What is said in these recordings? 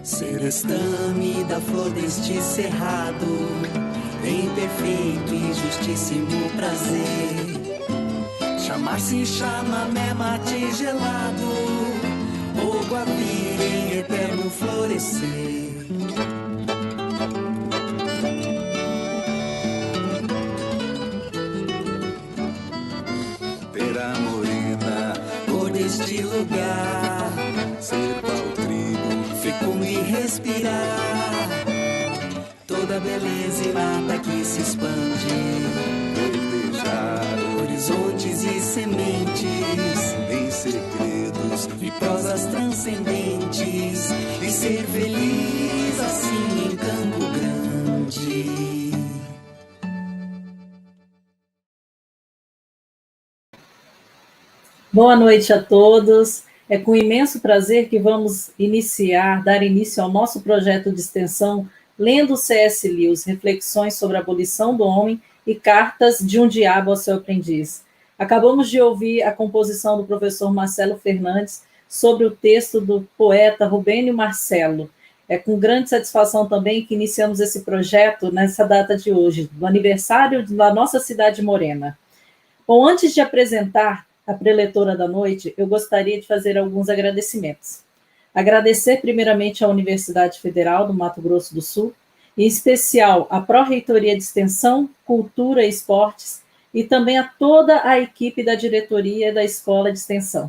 Serestame da flor deste cerrado, em perfeito e justíssimo prazer. Chamar-se chamamé, mate gelado, ou guavira em eterno florescer. Pera morena, cor deste lugar, ser pau trigo, fecundo e respirar. Toda beleza e mata que se expande, verdejar horizontes e sementes, em segredos e prosas transcendentes, e ser feliz assim em Campo Grande. Boa noite a todos. É com imenso prazer que vamos dar início ao nosso projeto de extensão Lendo C.S. Lewis, Reflexões sobre a Abolição do Homem e Cartas de um Diabo ao seu Aprendiz. Acabamos de ouvir a composição do professor Marcelo Fernandes sobre o texto do poeta Rubênio Marcelo. É com grande satisfação também que iniciamos esse projeto nessa data de hoje, do aniversário da nossa cidade morena. Bom, antes de apresentar a preletora da noite, eu gostaria de fazer alguns agradecimentos. Agradecer primeiramente à Universidade Federal do Mato Grosso do Sul, em especial à Pró-Reitoria de Extensão, Cultura e Esportes, e também a toda a equipe da diretoria da Escola de Extensão.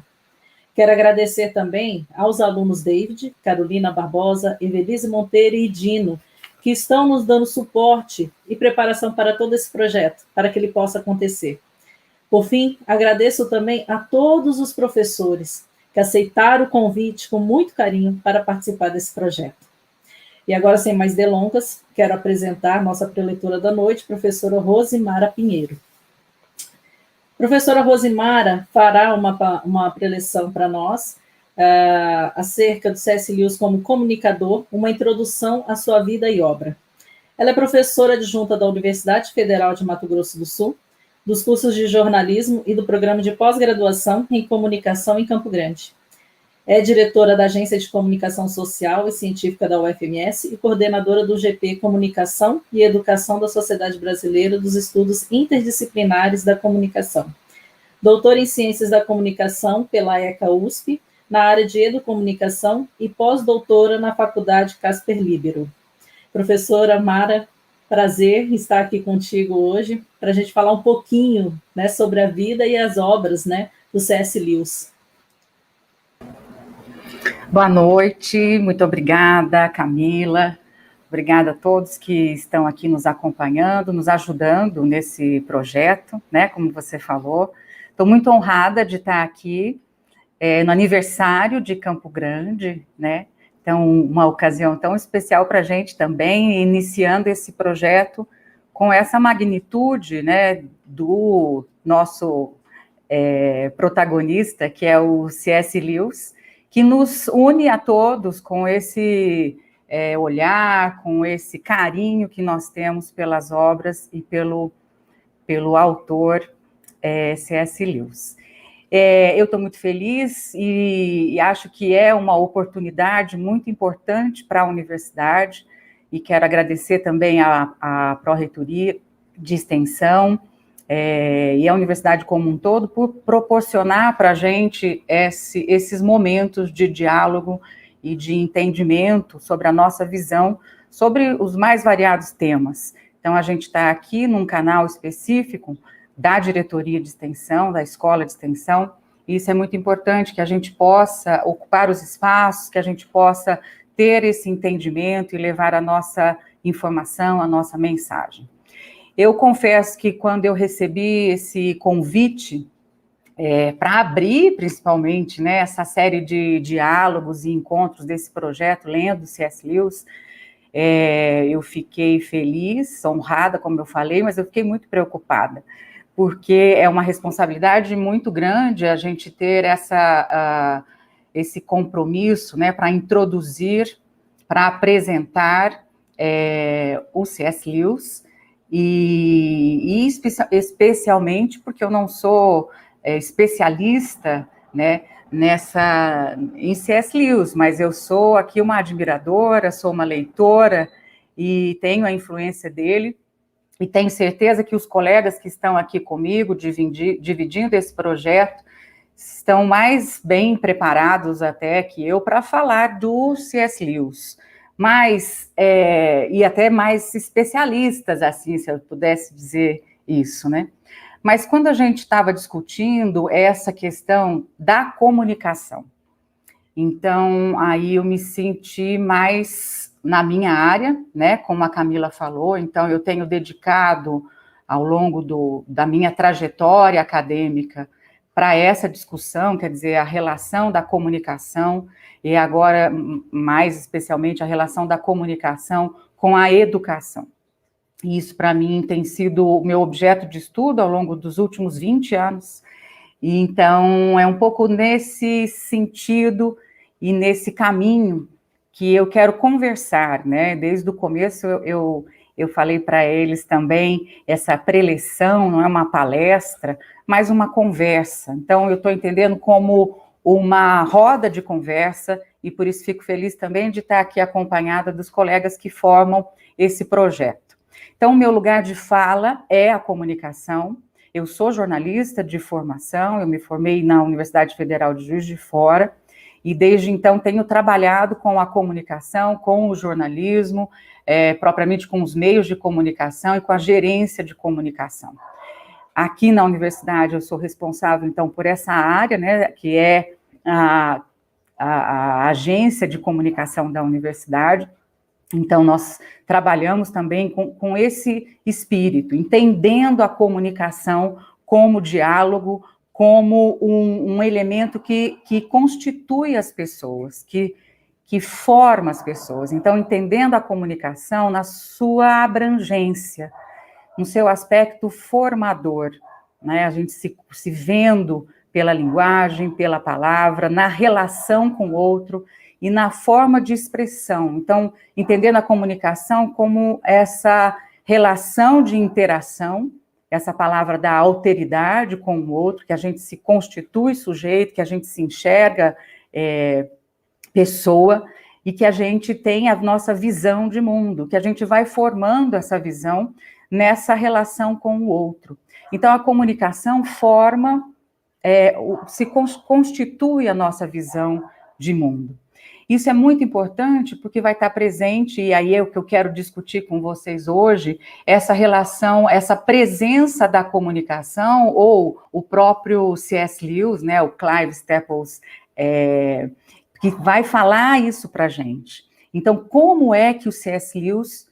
Quero agradecer também aos alunos David, Carolina Barbosa, Evelise Monteiro e Dino, que estão nos dando suporte e preparação para todo esse projeto, para que ele possa acontecer. Por fim, agradeço também a todos os professores que aceitaram o convite com muito carinho para participar desse projeto. E agora, sem mais delongas, quero apresentar nossa preletora da noite, professora Rosimara Pinheiro. Professora Rosimara fará uma preleção para nós acerca do C.S. Lewis como comunicador, uma introdução à sua vida e obra. Ela é professora adjunta da Universidade Federal de Mato Grosso do Sul, dos cursos de jornalismo e do programa de pós-graduação em comunicação em Campo Grande. É diretora da Agência de Comunicação Social e Científica da UFMS e coordenadora do GP Comunicação e Educação da Sociedade Brasileira dos Estudos Interdisciplinares da Comunicação. Doutora em Ciências da Comunicação pela ECA-USP, na área de Educomunicação e pós-doutora na Faculdade Casper Libero. Professora Mara, prazer estar aqui contigo hoje, para a gente falar um pouquinho, né, sobre a vida e as obras, né, do C.S. Lewis. Boa noite, muito obrigada, Camila. Obrigada a todos que estão aqui nos acompanhando, nos ajudando nesse projeto, né, como você falou. Estou muito honrada de estar aqui no aniversário de Campo Grande, né? Então, uma ocasião tão especial para a gente também, iniciando esse projeto com essa magnitude, né, do nosso protagonista, que é o C.S. Lewis, que nos une a todos com esse olhar, com esse carinho que nós temos pelas obras e pelo autor C.S. Lewis. Eu estou muito feliz e acho que é uma oportunidade muito importante para a universidade e quero agradecer também à Pró-Reitoria de Extensão e a universidade como um todo por proporcionar para a gente esses momentos de diálogo e de entendimento sobre a nossa visão sobre os mais variados temas. Então, a gente está aqui num canal específico da diretoria de extensão, da escola de extensão, e isso é muito importante, que a gente possa ocupar os espaços, que a gente possa ter esse entendimento e levar a nossa informação, a nossa mensagem. Eu confesso que quando eu recebi esse convite para abrir, principalmente, né, essa série de diálogos e encontros desse projeto, lendo C.S. Lewis, eu fiquei feliz, honrada, como eu falei, mas eu fiquei muito preocupada, porque é uma responsabilidade muito grande a gente ter esse compromisso, né, para introduzir, para apresentar o C.S. Lewis, e especialmente porque eu não sou especialista, né, em C.S. Lewis, mas eu sou aqui uma admiradora, sou uma leitora e tenho a influência dele, e tenho certeza que os colegas que estão aqui comigo, dividindo esse projeto, estão mais bem preparados até que eu para falar do C.S. Lewis, mas, e até mais especialistas, assim, se eu pudesse dizer isso, né? Mas quando a gente estava discutindo essa questão da comunicação, então aí eu me senti mais na minha área, né, como a Camila falou, então eu tenho dedicado ao longo da minha trajetória acadêmica para essa discussão, quer dizer, a relação da comunicação, e agora, mais especialmente, a relação da comunicação com a educação. E isso, para mim, tem sido o meu objeto de estudo ao longo dos últimos 20 anos. E, então, é um pouco nesse sentido e nesse caminho que eu quero conversar, né? Desde o começo, eu falei para eles também, essa preleção não é uma palestra, mas uma conversa. Então, eu estou entendendo como uma roda de conversa, e por isso fico feliz também de estar aqui acompanhada dos colegas que formam esse projeto. Então, o meu lugar de fala é a comunicação. Eu sou jornalista de formação, eu me formei na Universidade Federal de Juiz de Fora, e desde então tenho trabalhado com a comunicação, com o jornalismo, propriamente com os meios de comunicação e com a gerência de comunicação. Aqui na universidade eu sou responsável, então, por essa área, né, que é a agência de comunicação da universidade. Então, nós trabalhamos também com esse espírito, entendendo a comunicação como diálogo, como um elemento que constitui as pessoas, que forma as pessoas. Então, entendendo a comunicação na sua abrangência, no seu aspecto formador, né? A gente se vendo pela linguagem, pela palavra, na relação com o outro e na forma de expressão. Então, entendendo a comunicação como essa relação de interação, essa palavra da alteridade com o outro, que a gente se constitui sujeito, que a gente se enxerga pessoa, e que a gente tem a nossa visão de mundo, que a gente vai formando essa visão nessa relação com o outro. Então, a comunicação forma, se constitui a nossa visão de mundo. Isso é muito importante porque vai estar presente, e aí é o que eu quero discutir com vocês hoje, essa relação, essa presença da comunicação, ou o próprio C.S. Lewis, né, o Clive Staples, que vai falar isso para a gente. Então, como é que o C.S. Lewis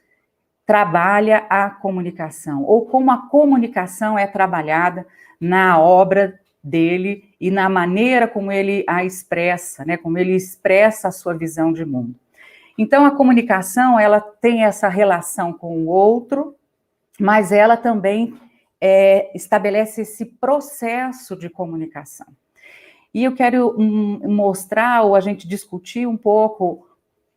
trabalha a comunicação, ou como a comunicação é trabalhada na obra dele e na maneira como ele a expressa, né, como ele expressa a sua visão de mundo. Então, a comunicação, ela tem essa relação com o outro, mas ela também estabelece esse processo de comunicação. E eu quero mostrar, ou a gente discutir um pouco,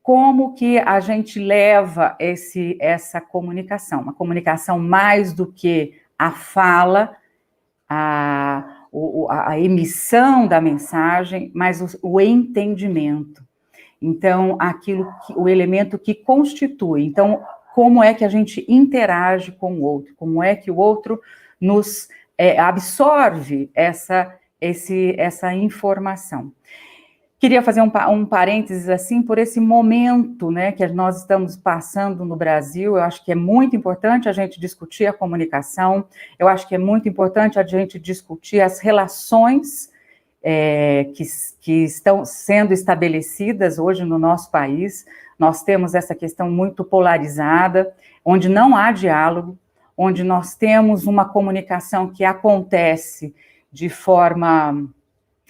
como que a gente leva essa comunicação, uma comunicação mais do que a fala, a emissão da mensagem, mas o entendimento. Então, o elemento que constitui. Então, como é que a gente interage com o outro? Como é que o outro nos absorve essa informação? Queria fazer um parênteses, assim, por esse momento, né, que nós estamos passando no Brasil. Eu acho que é muito importante a gente discutir a comunicação, eu acho que é muito importante a gente discutir as relações que estão sendo estabelecidas hoje no nosso país. Nós temos essa questão muito polarizada, onde não há diálogo, onde nós temos uma comunicação que acontece de forma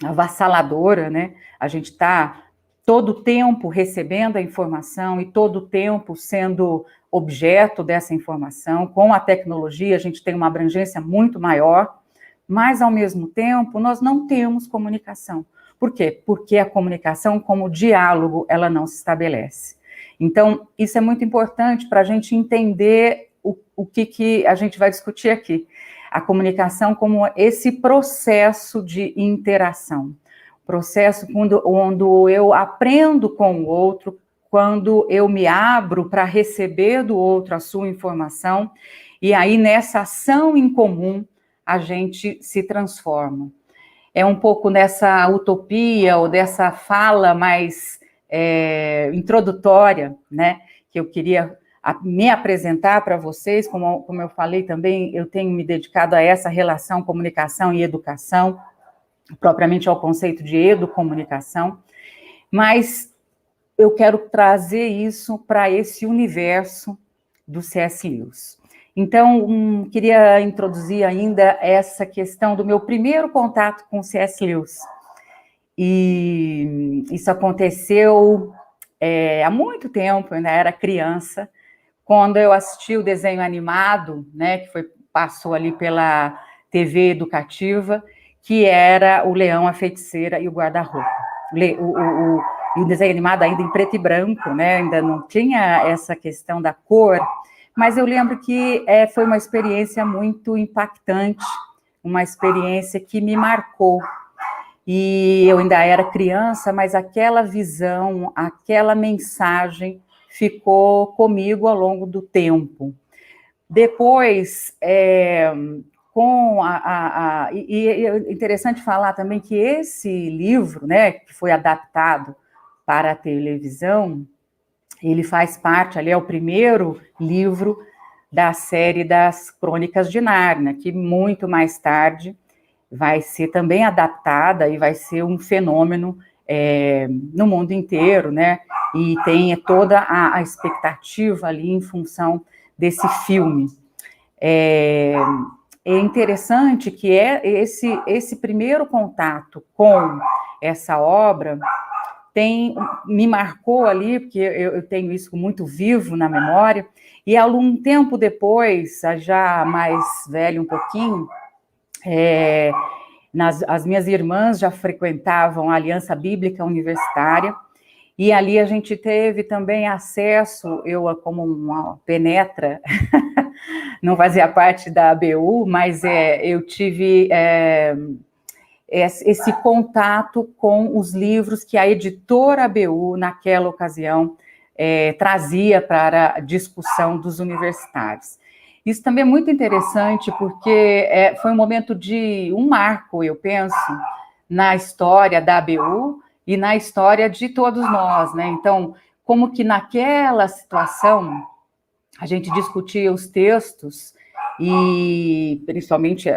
avassaladora, né? A gente está todo o tempo recebendo a informação e todo o tempo sendo objeto dessa informação. Com a tecnologia, a gente tem uma abrangência muito maior, mas, ao mesmo tempo, nós não temos comunicação. Por quê? Porque a comunicação, como diálogo, ela não se estabelece. Então, isso é muito importante para a gente entender o que a gente vai discutir aqui. A comunicação como esse processo de interação. Processo onde eu aprendo com o outro, quando eu me abro para receber do outro a sua informação, e aí nessa ação em comum a gente se transforma. É um pouco nessa utopia ou dessa fala mais introdutória, né, que eu queria me apresentar para vocês. Como eu falei também, eu tenho me dedicado a essa relação comunicação e educação, propriamente ao conceito de educomunicação, mas eu quero trazer isso para esse universo do C.S. Lewis. Então, queria introduzir ainda essa questão do meu primeiro contato com o C.S. Lewis. E isso aconteceu há muito tempo, eu ainda era criança, quando eu assisti o desenho animado, né, que passou ali pela TV educativa, que era o Leão, a Feiticeira e o Guarda-Roupa. E o desenho animado ainda em preto e branco, né, ainda não tinha essa questão da cor, mas eu lembro que foi uma experiência muito impactante, uma experiência que me marcou. E eu ainda era criança, mas aquela visão, aquela mensagem ficou comigo ao longo do tempo. Depois, e é interessante falar também que esse livro, né, que foi adaptado para a televisão, ele faz parte, ali é o primeiro livro da série das Crônicas de Nárnia, que muito mais tarde vai ser também adaptada e vai ser um fenômeno no mundo inteiro, né? E tem toda a expectativa ali em função desse filme. É interessante que esse primeiro contato com essa obra me marcou ali, porque eu tenho isso muito vivo na memória, e algum tempo depois, já mais velho um pouquinho, as minhas irmãs já frequentavam a Aliança Bíblica Universitária, e ali a gente teve também acesso, eu como uma penetra, não fazia parte da ABU, mas eu tive esse contato com os livros que a editora ABU, naquela ocasião, trazia para a discussão dos universitários. Isso também é muito interessante, porque foi um momento de um marco, eu penso, na história da ABU e na história de todos nós, né? Então, como que naquela situação a gente discutia os textos, e principalmente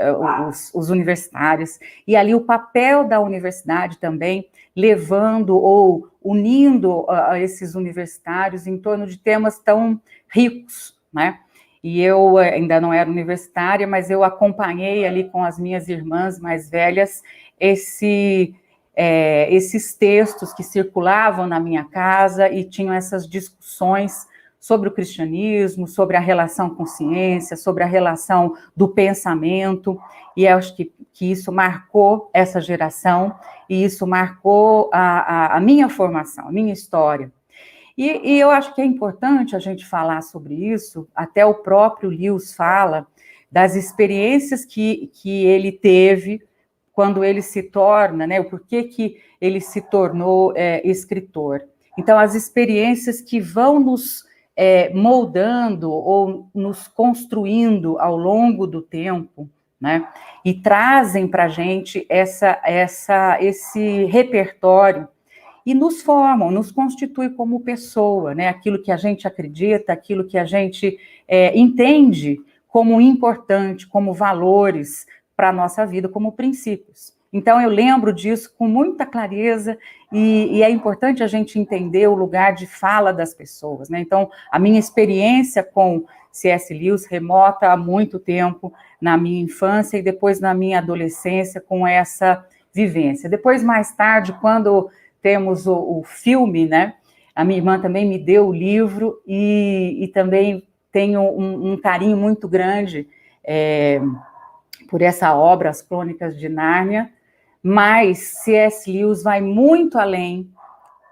os universitários, e ali o papel da universidade também, levando ou unindo esses universitários em torno de temas tão ricos, né? E eu ainda não era universitária, mas eu acompanhei ali com as minhas irmãs mais velhas esses textos que circulavam na minha casa e tinham essas discussões sobre o cristianismo, sobre a relação com ciência, sobre a relação do pensamento, e eu acho que isso marcou essa geração, e isso marcou a minha formação, a minha história. E eu acho que é importante a gente falar sobre isso, até o próprio Lewis fala das experiências que ele teve quando ele se torna, né, o porquê que ele se tornou escritor. Então, as experiências que vão nos moldando ou nos construindo ao longo do tempo, né, e trazem para a gente esse repertório e nos formam, nos constitui como pessoa, né, aquilo que a gente acredita, aquilo que a gente entende como importante, como valores para a nossa vida, como princípios. Então, eu lembro disso com muita clareza, e é importante a gente entender o lugar de fala das pessoas, né? Então, a minha experiência com C.S. Lewis remota há muito tempo, na minha infância e depois na minha adolescência, com essa vivência. Depois, mais tarde, quando temos o filme, né? A minha irmã também me deu o livro, e também tenho um carinho muito grande por essa obra, As Crônicas de Nárnia, mas C.S. Lewis vai muito além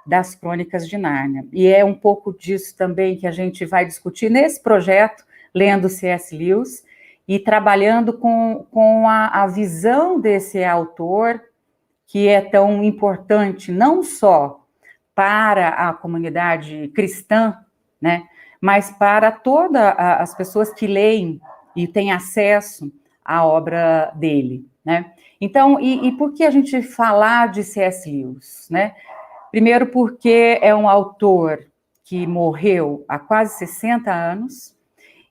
das Crônicas de Nárnia, e é um pouco disso também que a gente vai discutir nesse projeto, lendo C.S. Lewis e trabalhando com a visão desse autor, que é tão importante, não só para a comunidade cristã, né, mas para todas as pessoas que leem e têm acesso à obra dele, né? Então, e por que a gente falar de C.S. Lewis, né? Primeiro porque é um autor que morreu há quase 60 anos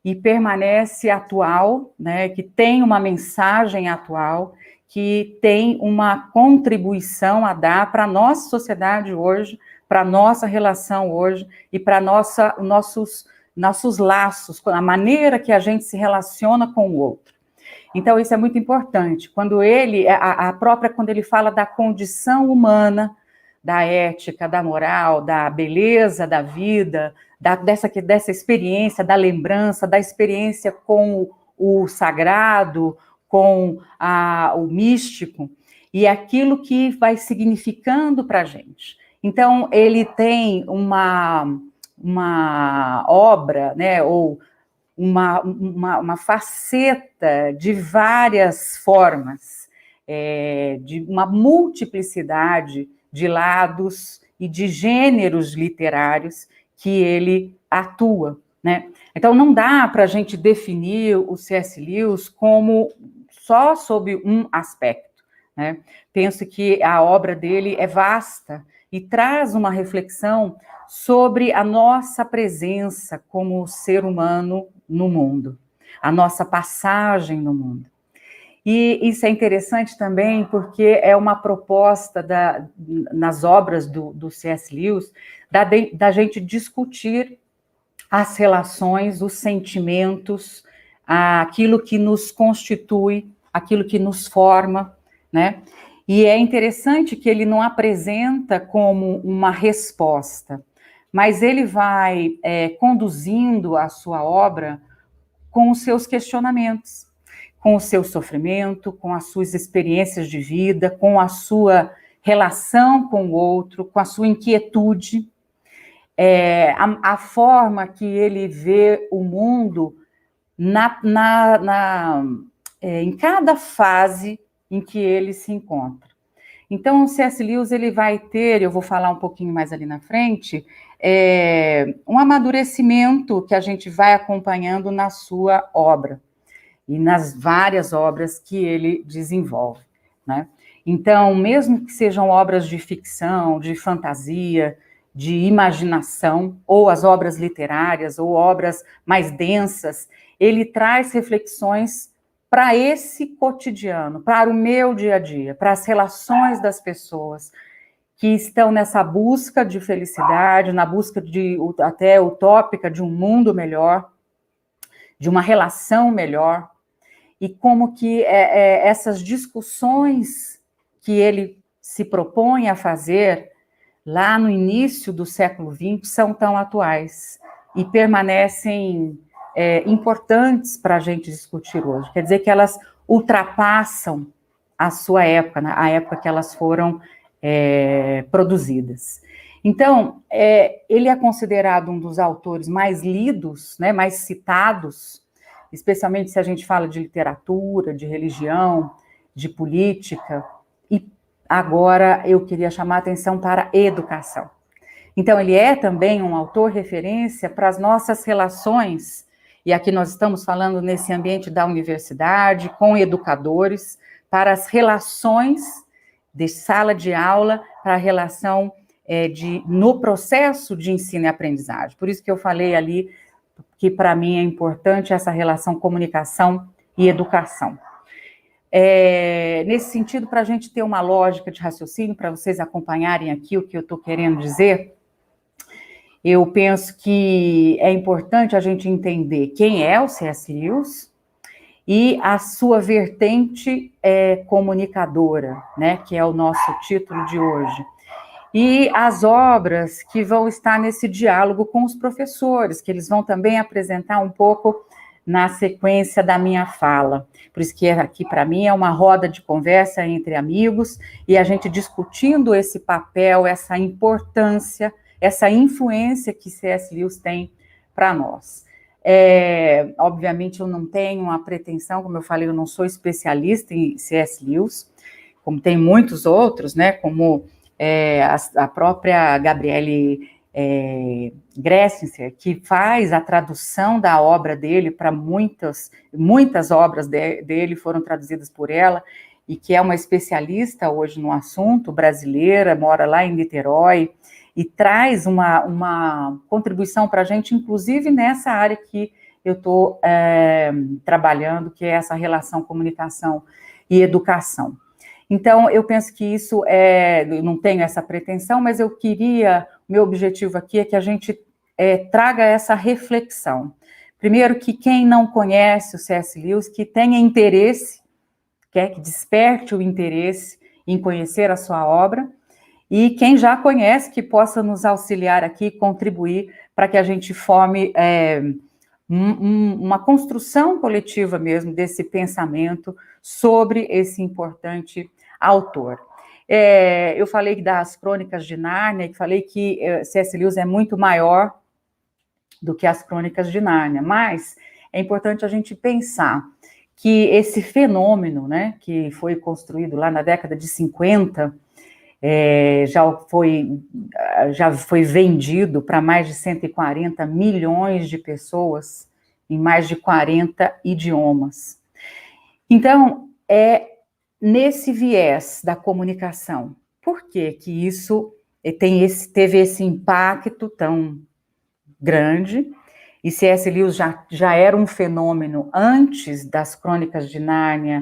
e permanece atual, né, que tem uma mensagem atual, que tem uma contribuição a dar para a nossa sociedade hoje, para a nossa relação hoje e para nossos laços, a maneira que a gente se relaciona com o outro. Então, isso é muito importante. Quando quando ele fala da condição humana, da ética, da moral, da beleza da vida, dessa experiência, da lembrança, da experiência com o sagrado, com o místico, e aquilo que vai significando para a gente. Então, ele tem uma obra, né, ou uma faceta de várias formas, de uma multiplicidade de lados e de gêneros literários que ele atua, né? Então, não dá para a gente definir o C.S. Lewis como só sob um aspecto, né? Penso que a obra dele é vasta e traz uma reflexão sobre a nossa presença como ser humano no mundo, a nossa passagem no mundo. E isso é interessante também porque é uma proposta nas obras do C.S. Lewis da gente discutir as relações, os sentimentos, aquilo que nos constitui, aquilo que nos forma, né? E é interessante que ele não apresenta como uma resposta, mas ele vai conduzindo a sua obra com os seus questionamentos, com o seu sofrimento, com as suas experiências de vida, com a sua relação com o outro, com a sua inquietude, a forma que ele vê o mundo em cada fase em que ele se encontra. Então, o C.S. Lewis ele vai ter, eu vou falar um pouquinho mais ali na frente, um amadurecimento que a gente vai acompanhando na sua obra e nas várias obras que ele desenvolve, né? Então, mesmo que sejam obras de ficção, de fantasia, de imaginação, ou as obras literárias, ou obras mais densas, ele traz reflexões para esse cotidiano, para o meu dia a dia, para as relações das pessoas que estão nessa busca de felicidade, na busca até utópica de um mundo melhor, de uma relação melhor, e como que essas discussões que ele se propõe a fazer lá no início do século XX são tão atuais e permanecem importantes para a gente discutir hoje. Quer dizer que elas ultrapassam a sua época, né? A época que elas foram produzidas. Então, ele é considerado um dos autores mais lidos, né, mais citados, especialmente se a gente fala de literatura, de religião, de política, e agora eu queria chamar a atenção para a educação. Então, ele é também um autor referência para as nossas relações, e aqui nós estamos falando nesse ambiente da universidade, com educadores, para as relações de sala de aula, para a relação no processo de ensino e aprendizagem. Por isso que eu falei ali que para mim é importante essa relação comunicação e educação. Nesse sentido, para a gente ter uma lógica de raciocínio, para vocês acompanharem aqui o que eu estou querendo dizer, eu penso que é importante a gente entender quem é o C.S. Lewis e a sua vertente comunicadora, né, que é o nosso título de hoje. E as obras que vão estar nesse diálogo com os professores, que eles vão também apresentar um pouco na sequência da minha fala. Por isso que aqui, para mim, é uma roda de conversa entre amigos, e a gente discutindo esse papel, essa importância, essa influência que C.S. Lewis tem para nós. Obviamente, eu não tenho a pretensão, como eu falei, eu não sou especialista em C.S. Lewis, como tem muitos outros, né, como a própria Gabriele Gressincer, que faz a tradução da obra dele para muitas obras dele foram traduzidas por ela, e que é uma especialista hoje no assunto, brasileira, mora lá em Niterói, e traz uma contribuição para a gente, inclusive nessa área que eu estou trabalhando, que é essa relação comunicação e educação. Então, eu penso que isso eu não tenho essa pretensão, mas meu objetivo aqui é que a gente traga essa reflexão. Primeiro, que quem não conhece o C.S. Lewis, que tenha interesse, que desperte o interesse em conhecer a sua obra, e quem já conhece, que possa nos auxiliar aqui, contribuir para que a gente forme uma construção coletiva mesmo desse pensamento sobre esse importante autor. Eu falei das Crônicas de Nárnia, e falei que C.S. Lewis é muito maior do que as Crônicas de Nárnia, mas é importante a gente pensar que esse fenômeno, né, que foi construído lá na década de 50, já foi vendido para mais de 140 milhões de pessoas em mais de 40 idiomas. Então, nesse viés da comunicação, por que isso teve esse impacto tão grande? E C.S. Lewis já era um fenômeno antes das Crônicas de Nárnia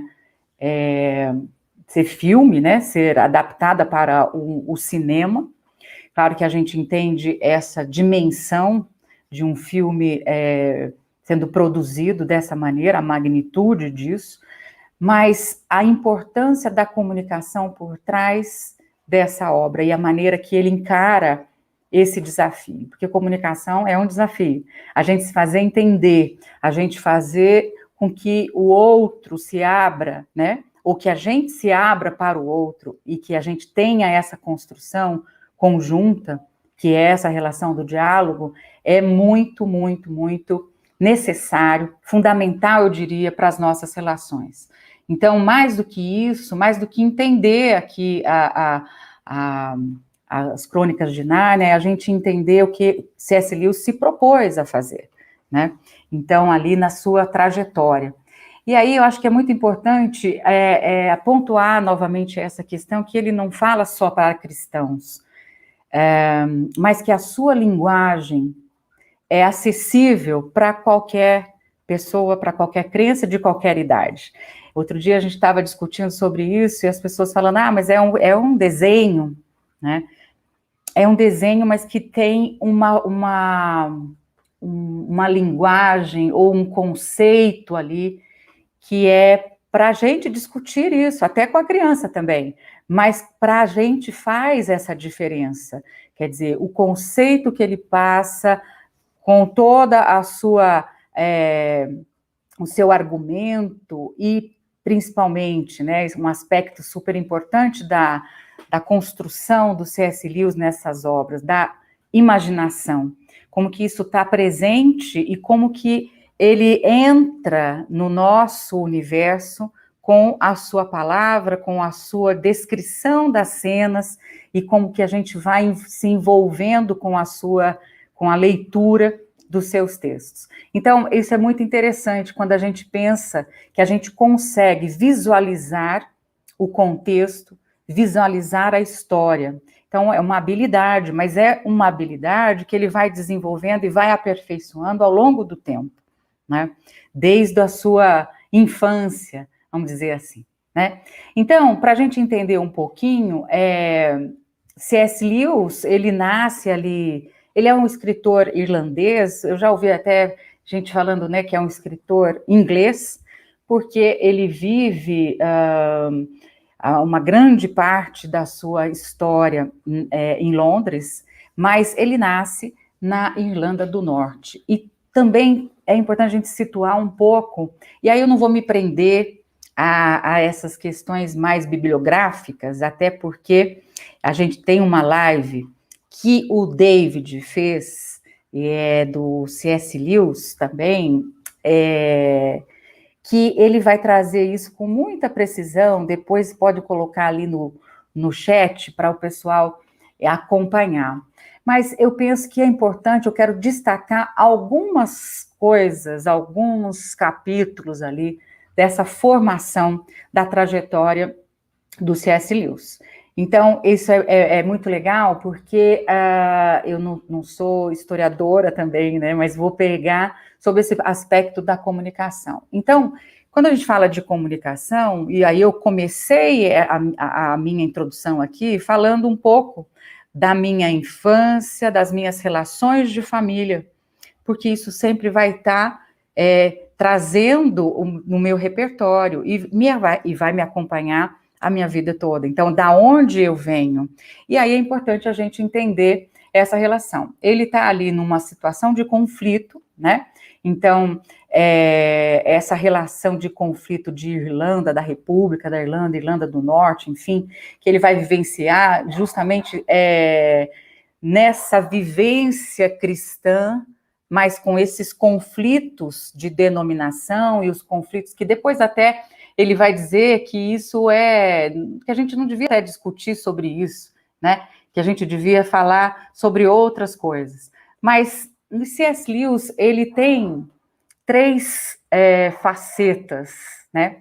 ser filme, né, ser adaptada para o cinema. Claro que a gente entende essa dimensão de um filme sendo produzido dessa maneira, a magnitude disso, mas a importância da comunicação por trás dessa obra e a maneira que ele encara esse desafio, porque comunicação é um desafio, a gente se fazer entender, a gente fazer com que o outro se abra, né, ou que a gente se abra para o outro e que a gente tenha essa construção conjunta, que é essa relação do diálogo, é muito, muito, muito necessário, fundamental, eu diria, para as nossas relações. Então, mais do que isso, mais do que entender aqui as Crônicas de Nárnia, a gente entender o que C.S. Lewis se propôs a fazer, né? Então, ali na sua trajetória. E aí eu acho que é muito importante pontuar novamente essa questão, que ele não fala só para cristãos, mas que a sua linguagem é acessível para qualquer pessoa, para qualquer crença de qualquer idade. Outro dia a gente estava discutindo sobre isso e as pessoas falando, mas é um desenho, né? É um desenho, mas que tem uma linguagem ou um conceito ali que é para a gente discutir isso, até com a criança também, mas para a gente faz essa diferença. Quer dizer, o conceito que ele passa com toda a sua, o seu argumento e principalmente, né, um aspecto super importante da construção do C.S. Lewis nessas obras, da imaginação, como que isso está presente e como que ele entra no nosso universo com a sua palavra, com a sua descrição das cenas e como que a gente vai se envolvendo com a leitura dos seus textos. Então, isso é muito interessante quando a gente pensa que a gente consegue visualizar o contexto, visualizar a história. Então, é uma habilidade, mas é uma habilidade que ele vai desenvolvendo e vai aperfeiçoando ao longo do tempo, né? Desde a sua infância, vamos dizer assim, né? Então, para a gente entender um pouquinho, C.S. Lewis, ele nasce ali, ele é um escritor irlandês, eu já ouvi até gente falando, né, que é um escritor inglês, porque ele vive uma grande parte da sua história em Londres, mas ele nasce na Irlanda do Norte. E também é importante a gente situar um pouco, e aí eu não vou me prender a essas questões mais bibliográficas, até porque a gente tem uma live que o David fez e é do C.S. Lewis também, que ele vai trazer isso com muita precisão, depois pode colocar ali no chat para o pessoal acompanhar. Mas eu penso que é importante, eu quero destacar algumas coisas, alguns capítulos ali dessa formação da trajetória do C.S. Lewis. Então, isso é muito legal, porque eu não sou historiadora também, né, mas vou pegar sobre esse aspecto da comunicação. Então, quando a gente fala de comunicação, e aí eu comecei a minha introdução aqui falando um pouco da minha infância, das minhas relações de família, porque isso sempre vai estar trazendo no meu repertório e vai me acompanhar a minha vida toda. Então, da onde eu venho? E aí é importante a gente entender essa relação. Ele está ali numa situação de conflito, né? Então, essa relação de conflito de Irlanda, da República da Irlanda, Irlanda do Norte, enfim, que ele vai vivenciar justamente nessa vivência cristã, mas com esses conflitos de denominação e os conflitos que depois até ele vai dizer que isso que a gente não devia até discutir sobre isso, né? Que a gente devia falar sobre outras coisas. Mas o C.S. Lewis, ele tem 3 facetas, né?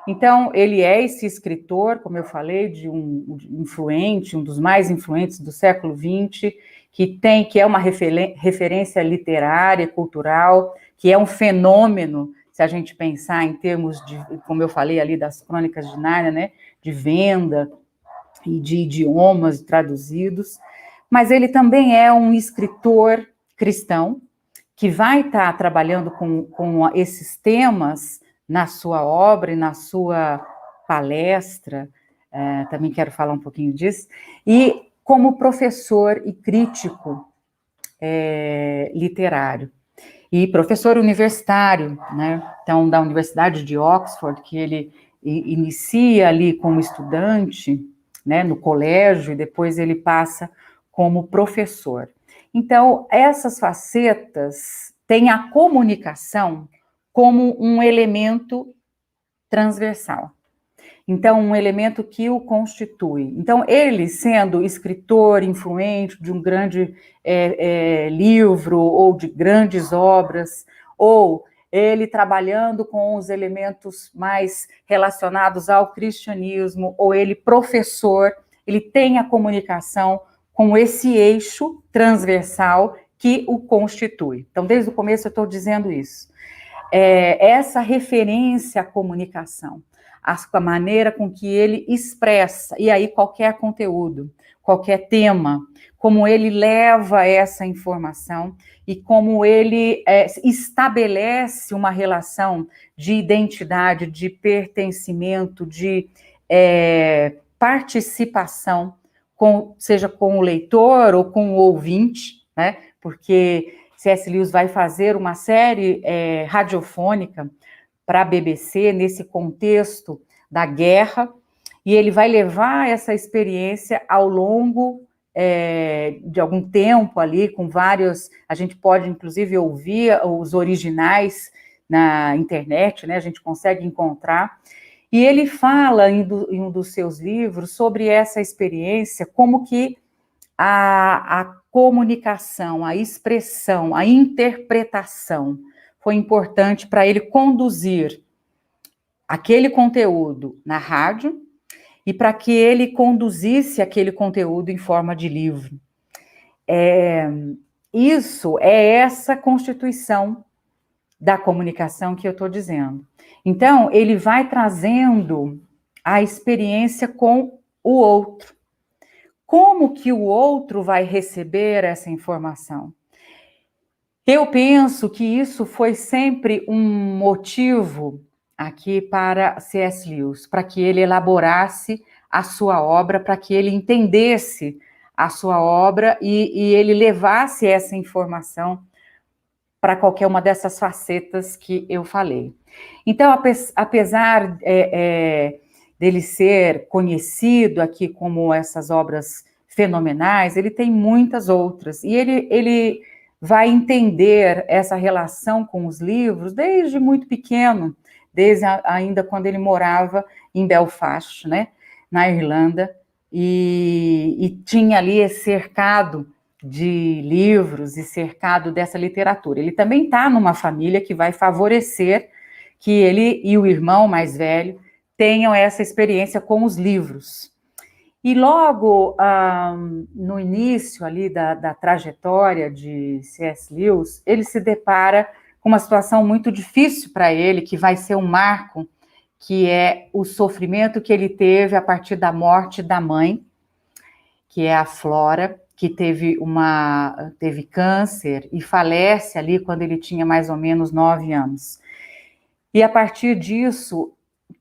Então, ele é esse escritor, como eu falei, de um influente, um dos mais influentes do século XX, que é uma referência literária, cultural, que é um fenômeno, se a gente pensar em termos de, como eu falei ali, das Crônicas de Nárnia, né, de venda e de idiomas traduzidos, mas ele também é um escritor cristão, que vai estar trabalhando com esses temas na sua obra e na sua palestra, também quero falar um pouquinho disso, e como professor e crítico literário. E professor universitário, né? Então, da Universidade de Oxford, que ele inicia ali como estudante, né, no colégio, e depois ele passa como professor. Então, essas facetas têm a comunicação como um elemento transversal. Então, um elemento que o constitui. Então, ele sendo escritor influente de um grande livro ou de grandes obras, ou ele trabalhando com os elementos mais relacionados ao cristianismo, ou ele professor, ele tem a comunicação com esse eixo transversal que o constitui. Então, desde o começo eu estou dizendo isso. Essa referência à comunicação, a maneira com que ele expressa, e aí qualquer conteúdo, qualquer tema, como ele leva essa informação e como ele estabelece uma relação de identidade, de pertencimento, de participação, seja com o leitor ou com o ouvinte, né? Porque C.S. Lewis vai fazer uma série radiofônica para a BBC, nesse contexto da guerra, e ele vai levar essa experiência ao longo de algum tempo ali, com vários, a gente pode inclusive ouvir os originais na internet, né, a gente consegue encontrar, e ele fala em um dos seus livros sobre essa experiência, como que a comunicação, a expressão, a interpretação foi importante para ele conduzir aquele conteúdo na rádio e para que ele conduzisse aquele conteúdo em forma de livro. Isso é essa constituição da comunicação que eu estou dizendo. Então, ele vai trazendo a experiência com o outro. Como que o outro vai receber essa informação? Eu penso que isso foi sempre um motivo aqui para C.S. Lewis, para que ele elaborasse a sua obra, para que ele entendesse a sua obra e ele levasse essa informação para qualquer uma dessas facetas que eu falei. Então, apesar dele ser conhecido aqui como essas obras fenomenais, ele tem muitas outras, e ele vai entender essa relação com os livros desde muito pequeno, desde ainda quando ele morava em Belfast, né, na Irlanda, e tinha ali esse cercado de livros e cercado dessa literatura. Ele também está numa família que vai favorecer que ele e o irmão mais velho tenham essa experiência com os livros. E logo no início ali da trajetória de C.S. Lewis, ele se depara com uma situação muito difícil para ele, que vai ser um marco, que é o sofrimento que ele teve a partir da morte da mãe, que é a Flora, que teve câncer e falece ali quando ele tinha mais ou menos 9 anos. E a partir disso,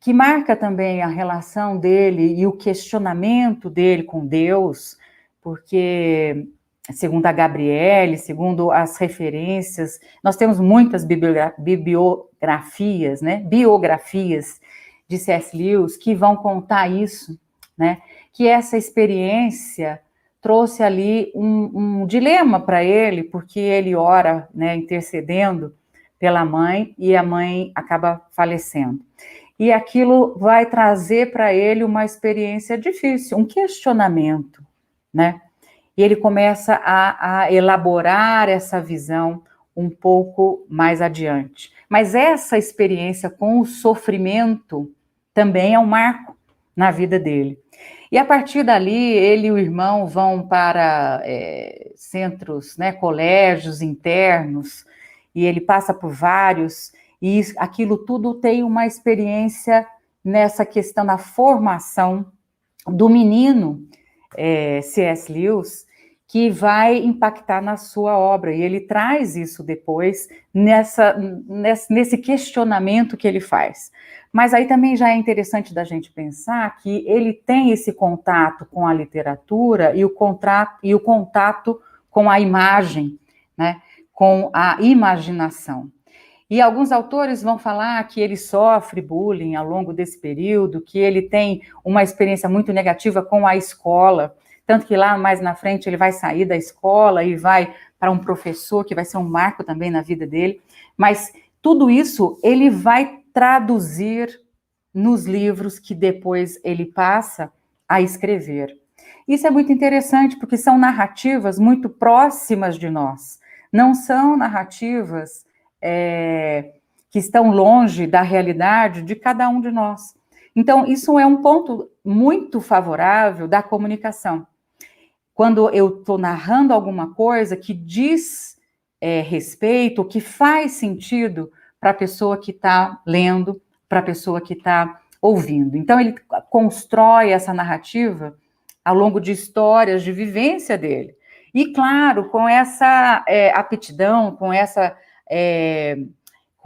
que marca também a relação dele e o questionamento dele com Deus, porque, segundo a Gabriele, segundo as referências, nós temos muitas bibliografias, né, biografias de C.S. Lewis que vão contar isso, né, que essa experiência trouxe ali um dilema para ele, porque ele ora, né, intercedendo pela mãe, e a mãe acaba falecendo. E aquilo vai trazer para ele uma experiência difícil, um questionamento, né? E ele começa a elaborar essa visão um pouco mais adiante. Mas essa experiência com o sofrimento também é um marco na vida dele. E a partir dali, ele e o irmão vão para centros, né, colégios internos, e ele passa por vários, e aquilo tudo tem uma experiência nessa questão da formação do menino C.S. Lewis, que vai impactar na sua obra, e ele traz isso depois nesse questionamento que ele faz. Mas aí também já é interessante da gente pensar que ele tem esse contato com a literatura e o contato com a imagem, né, com a imaginação. E alguns autores vão falar que ele sofre bullying ao longo desse período, que ele tem uma experiência muito negativa com a escola, tanto que lá mais na frente ele vai sair da escola e vai para um professor, que vai ser um marco também na vida dele, mas tudo isso ele vai traduzir nos livros que depois ele passa a escrever. Isso é muito interessante, porque são narrativas muito próximas de nós, não são narrativas que estão longe da realidade de cada um de nós. Então, isso é um ponto muito favorável da comunicação. Quando eu estou narrando alguma coisa que diz respeito, que faz sentido para a pessoa que está lendo, para a pessoa que está ouvindo. Então, ele constrói essa narrativa ao longo de histórias de vivência dele. E, claro, com essa aptidão, com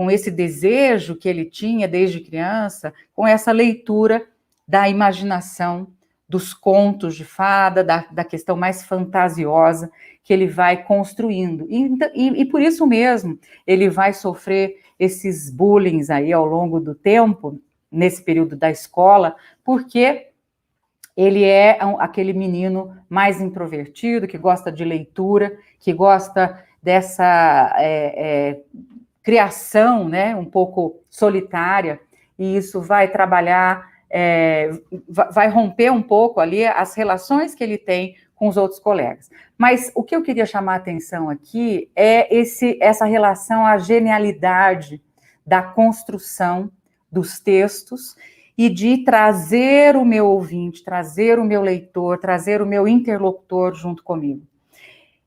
esse desejo que ele tinha desde criança, com essa leitura da imaginação, dos contos de fada, da questão mais fantasiosa que ele vai construindo. E por isso mesmo, ele vai sofrer esses bullying aí ao longo do tempo, nesse período da escola, porque ele é aquele menino mais introvertido, que gosta de leitura, que gosta dessa criação, né, um pouco solitária, e isso vai trabalhar, vai romper um pouco ali as relações que ele tem com os outros colegas. Mas o que eu queria chamar a atenção aqui é essa relação à genialidade da construção dos textos e de trazer o meu ouvinte, trazer o meu leitor, trazer o meu interlocutor junto comigo.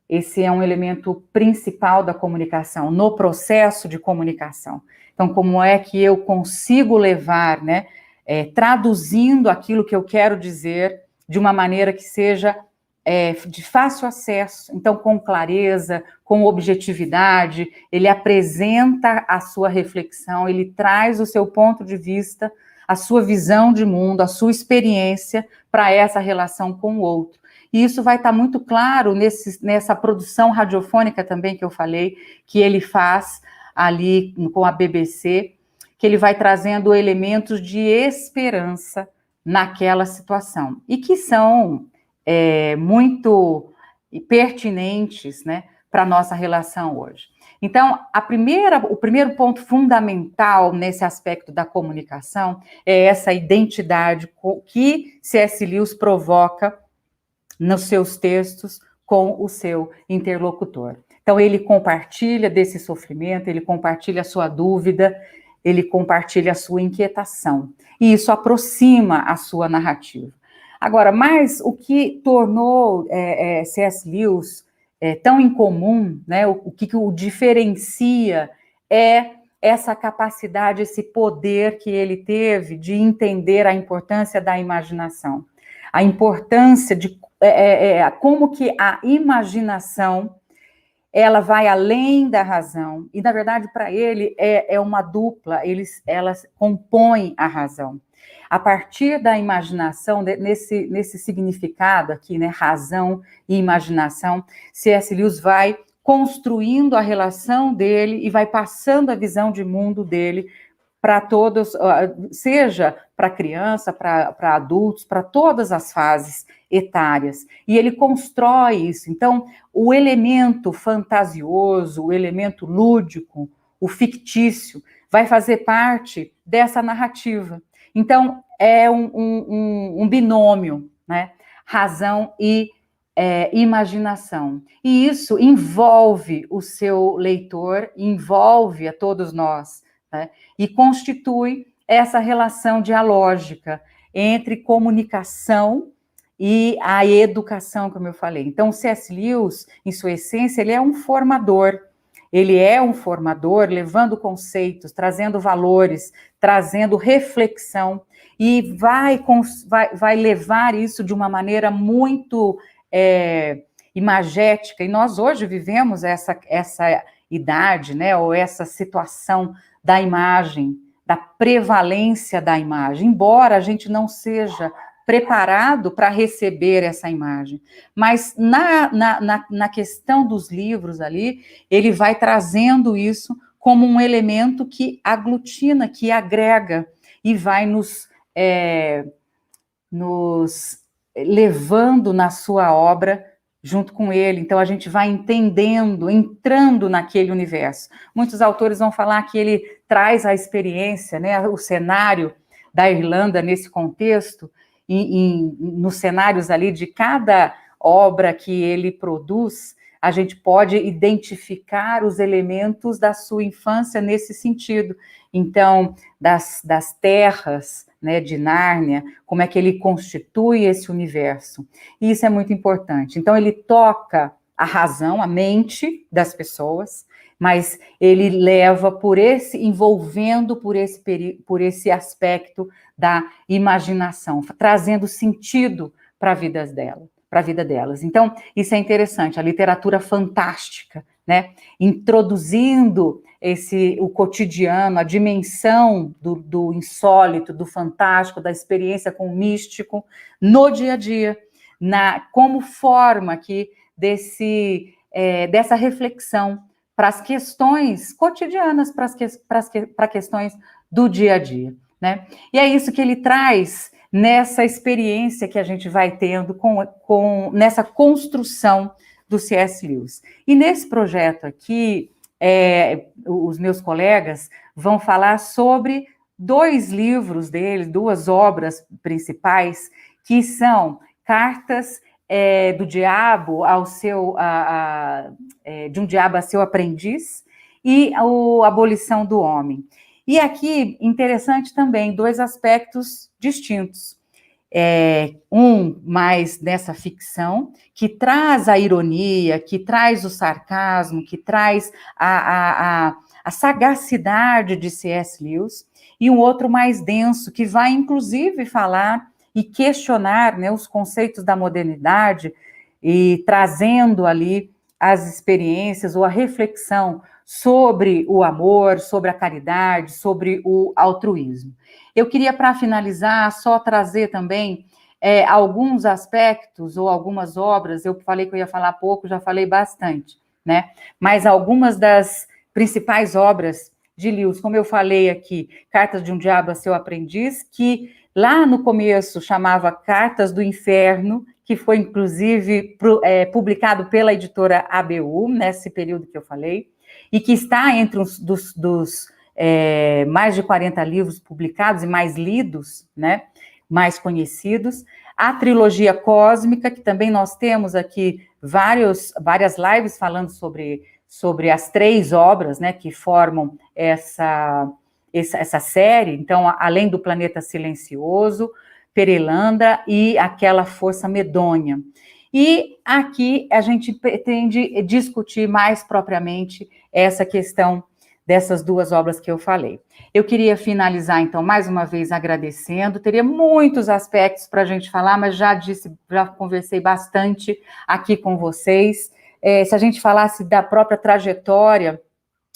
Esse é um elemento principal da comunicação, no processo de comunicação. Então, como é que eu consigo levar, né, traduzindo aquilo que eu quero dizer de uma maneira que seja de fácil acesso, então com clareza, com objetividade, ele apresenta a sua reflexão, ele traz o seu ponto de vista, a sua visão de mundo, a sua experiência para essa relação com o outro. E isso vai estar muito claro nessa produção radiofônica também que eu falei, que ele faz ali com a BBC, que ele vai trazendo elementos de esperança naquela situação, e que são muito pertinentes, né, para a nossa relação hoje. Então, o primeiro ponto fundamental nesse aspecto da comunicação é essa identidade que C.S. Lewis provoca nos seus textos com o seu interlocutor. Então, ele compartilha desse sofrimento, ele compartilha a sua dúvida, ele compartilha a sua inquietação. E isso aproxima a sua narrativa. Agora, mas o que tornou C.S. Lewis tão incomum, né, o que o diferencia é essa capacidade, esse poder que ele teve de entender a importância da imaginação, a importância de como que a imaginação ela vai além da razão, e na verdade para ele é uma dupla, elas compõem a razão. A partir da imaginação, nesse significado aqui, né, razão e imaginação, C.S. Lewis vai construindo a relação dele e vai passando a visão de mundo dele para todos, seja para criança, para adultos, para todas as fases etárias. E ele constrói isso. Então, o elemento fantasioso, o elemento lúdico, o fictício, vai fazer parte dessa narrativa. Então, é um binômio, né? Razão e imaginação. E isso envolve o seu leitor, envolve a todos nós, né? E constitui essa relação dialógica entre comunicação e a educação, como eu falei. Então, C.S. Lewis, em sua essência, ele é um formador. Ele é um formador, levando conceitos, trazendo valores, trazendo reflexão, e vai levar isso de uma maneira muito imagética. E nós hoje vivemos essa idade, né, ou essa situação da imagem, da prevalência da imagem, embora a gente não seja preparado para receber essa imagem. Mas na questão dos livros ali, ele vai trazendo isso como um elemento que aglutina, que agrega, e vai nos levando na sua obra junto com ele. Então, a gente vai entendendo, entrando naquele universo. Muitos autores vão falar que ele traz a experiência, né, o cenário da Irlanda nesse contexto, nos cenários ali de cada obra que ele produz, a gente pode identificar os elementos da sua infância nesse sentido. Então, das terras, né, de Nárnia, como é que ele constitui esse universo. E isso é muito importante. Então, ele toca a razão, a mente das pessoas, mas ele leva envolvendo por esse aspecto da imaginação, trazendo sentido para a vida delas. Então, isso é interessante, a literatura fantástica, né, introduzindo o cotidiano, a dimensão do insólito, do fantástico, da experiência com o místico, no dia a dia, como forma aqui dessa reflexão para as questões cotidianas, para questões do dia a dia, né? E é isso que ele traz nessa experiência que a gente vai tendo nessa construção do C.S. Lewis. E nesse projeto aqui, os meus colegas vão falar sobre 2 livros dele, 2 obras principais, que são Cartas do Diabo de um Diabo a seu Aprendiz e a Abolição do Homem. E aqui, interessante também, 2 aspectos distintos. Um mais nessa ficção, que traz a ironia, que traz o sarcasmo, que traz a sagacidade de C.S. Lewis, e um outro mais denso, que vai inclusive falar e questionar, né, os conceitos da modernidade, e trazendo ali as experiências ou a reflexão sobre o amor, sobre a caridade, sobre o altruísmo. Eu queria, para finalizar, só trazer também alguns aspectos ou algumas obras. Eu falei que eu ia falar pouco, já falei bastante, né? Mas algumas das principais obras de Lewis, como eu falei aqui, Cartas de um Diabo a seu Aprendiz, que lá no começo chamava Cartas do Inferno, que foi, inclusive, publicado pela editora ABU, nesse período que eu falei, e que está entre os dos mais de 40 livros publicados e mais lidos, né, mais conhecidos. A trilogia cósmica, que também nós temos aqui várias lives falando sobre as 3 obras, né, que formam essa série. Então, além do Planeta Silencioso, Perelandra e Aquela Força Medonha. E aqui a gente pretende discutir mais propriamente essa questão dessas 2 obras que eu falei. Eu queria finalizar, então, mais uma vez agradecendo. Teria muitos aspectos para a gente falar, mas já conversei bastante aqui com vocês. Se a gente falasse da própria trajetória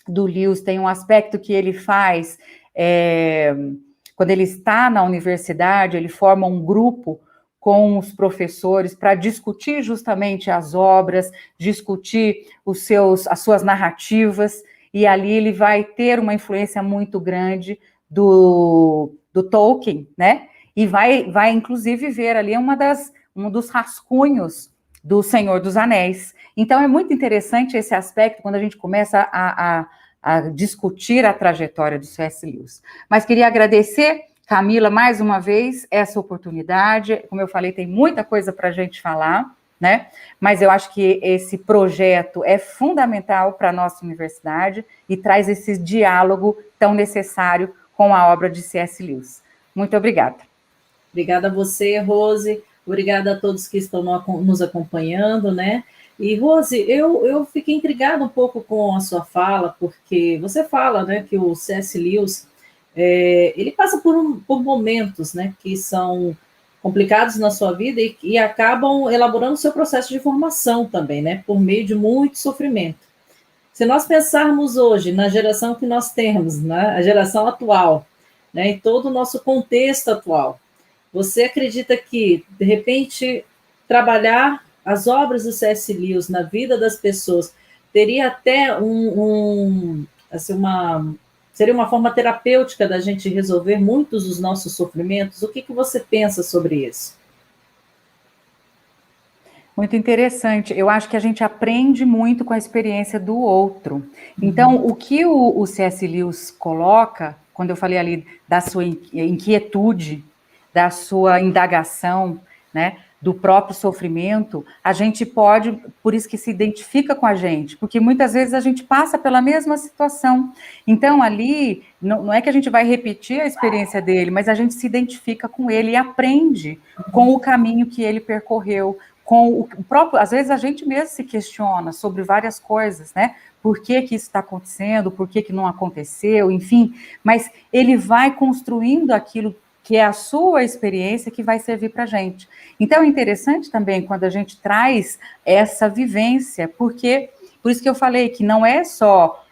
do Lewis, tem um aspecto que ele faz, quando ele está na universidade, ele forma um grupo com os professores para discutir justamente as obras, discutir as suas narrativas, e ali ele vai ter uma influência muito grande do Tolkien, né? E vai inclusive ver ali um dos rascunhos do Senhor dos Anéis. Então é muito interessante esse aspecto quando a gente começa a discutir a trajetória do C.S. Lewis. Mas queria agradecer, Camila, mais uma vez, essa oportunidade. Como eu falei, tem muita coisa para a gente falar, né? Mas eu acho que esse projeto é fundamental para a nossa universidade e traz esse diálogo tão necessário com a obra de C.S. Lewis. Muito obrigada. Obrigada a você, Rose. Obrigada a todos que estão nos acompanhando, né? E, Rose, eu fiquei intrigada um pouco com a sua fala, porque você fala, né, que o C.S. Lewis, ele passa por momentos, né, que são complicados na sua vida e acabam elaborando o seu processo de formação também, né, por meio de muito sofrimento. Se nós pensarmos hoje na geração que nós temos, né, a geração atual, né, em todo o nosso contexto atual, você acredita que, de repente, trabalhar as obras do C.S. Lewis na vida das pessoas teria até seria uma forma terapêutica da gente resolver muitos dos nossos sofrimentos? O que você pensa sobre isso? Muito interessante. Eu acho que a gente aprende muito com a experiência do outro. Então, o que o C.S. Lewis coloca, quando eu falei ali da sua inquietude, da sua indagação, né, do próprio sofrimento, a gente pode, por isso que se identifica com a gente, porque muitas vezes a gente passa pela mesma situação. Então, ali, não é que a gente vai repetir a experiência dele, mas a gente se identifica com ele e aprende com o caminho que ele percorreu, com o próprio, às vezes a gente mesmo se questiona sobre várias coisas, né? Por que isso está acontecendo, por que não aconteceu, enfim, mas ele vai construindo aquilo que é a sua experiência que vai servir para a gente. Então, é interessante também quando a gente traz essa vivência, porque, por isso que eu falei que não é só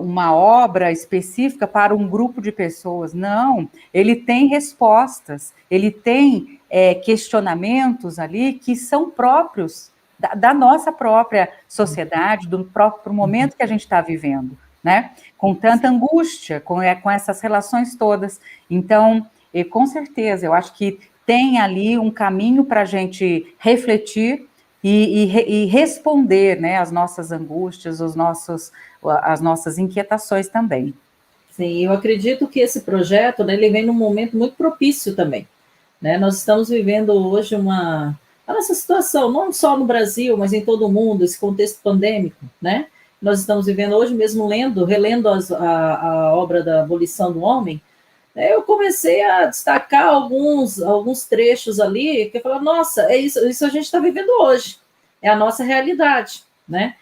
uma obra específica para um grupo de pessoas, não, ele tem respostas, ele tem questionamentos ali que são próprios da nossa própria sociedade, do próprio momento que a gente está vivendo, né? Com tanta angústia, com essas relações todas. Então, com certeza, eu acho que tem ali um caminho para a gente refletir e responder, né, as nossas angústias, as nossas inquietações também. Sim, eu acredito que esse projeto, né, ele vem num momento muito propício também, né? Nós estamos vivendo hoje a nossa situação, não só no Brasil, mas em todo o mundo, esse contexto pandêmico, né? Nós estamos vivendo hoje mesmo relendo a obra da Abolição do Homem. Eu comecei a destacar alguns trechos ali, que eu falava, nossa, isso a gente está vivendo hoje, é a nossa realidade, né?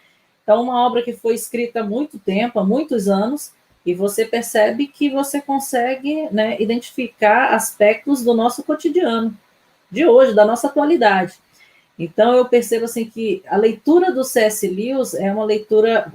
Então, uma obra que foi escrita há muito tempo, há muitos anos, e você percebe que você consegue, né, identificar aspectos do nosso cotidiano, de hoje, da nossa atualidade. Então, eu percebo assim, que a leitura do C.S. Lewis é uma leitura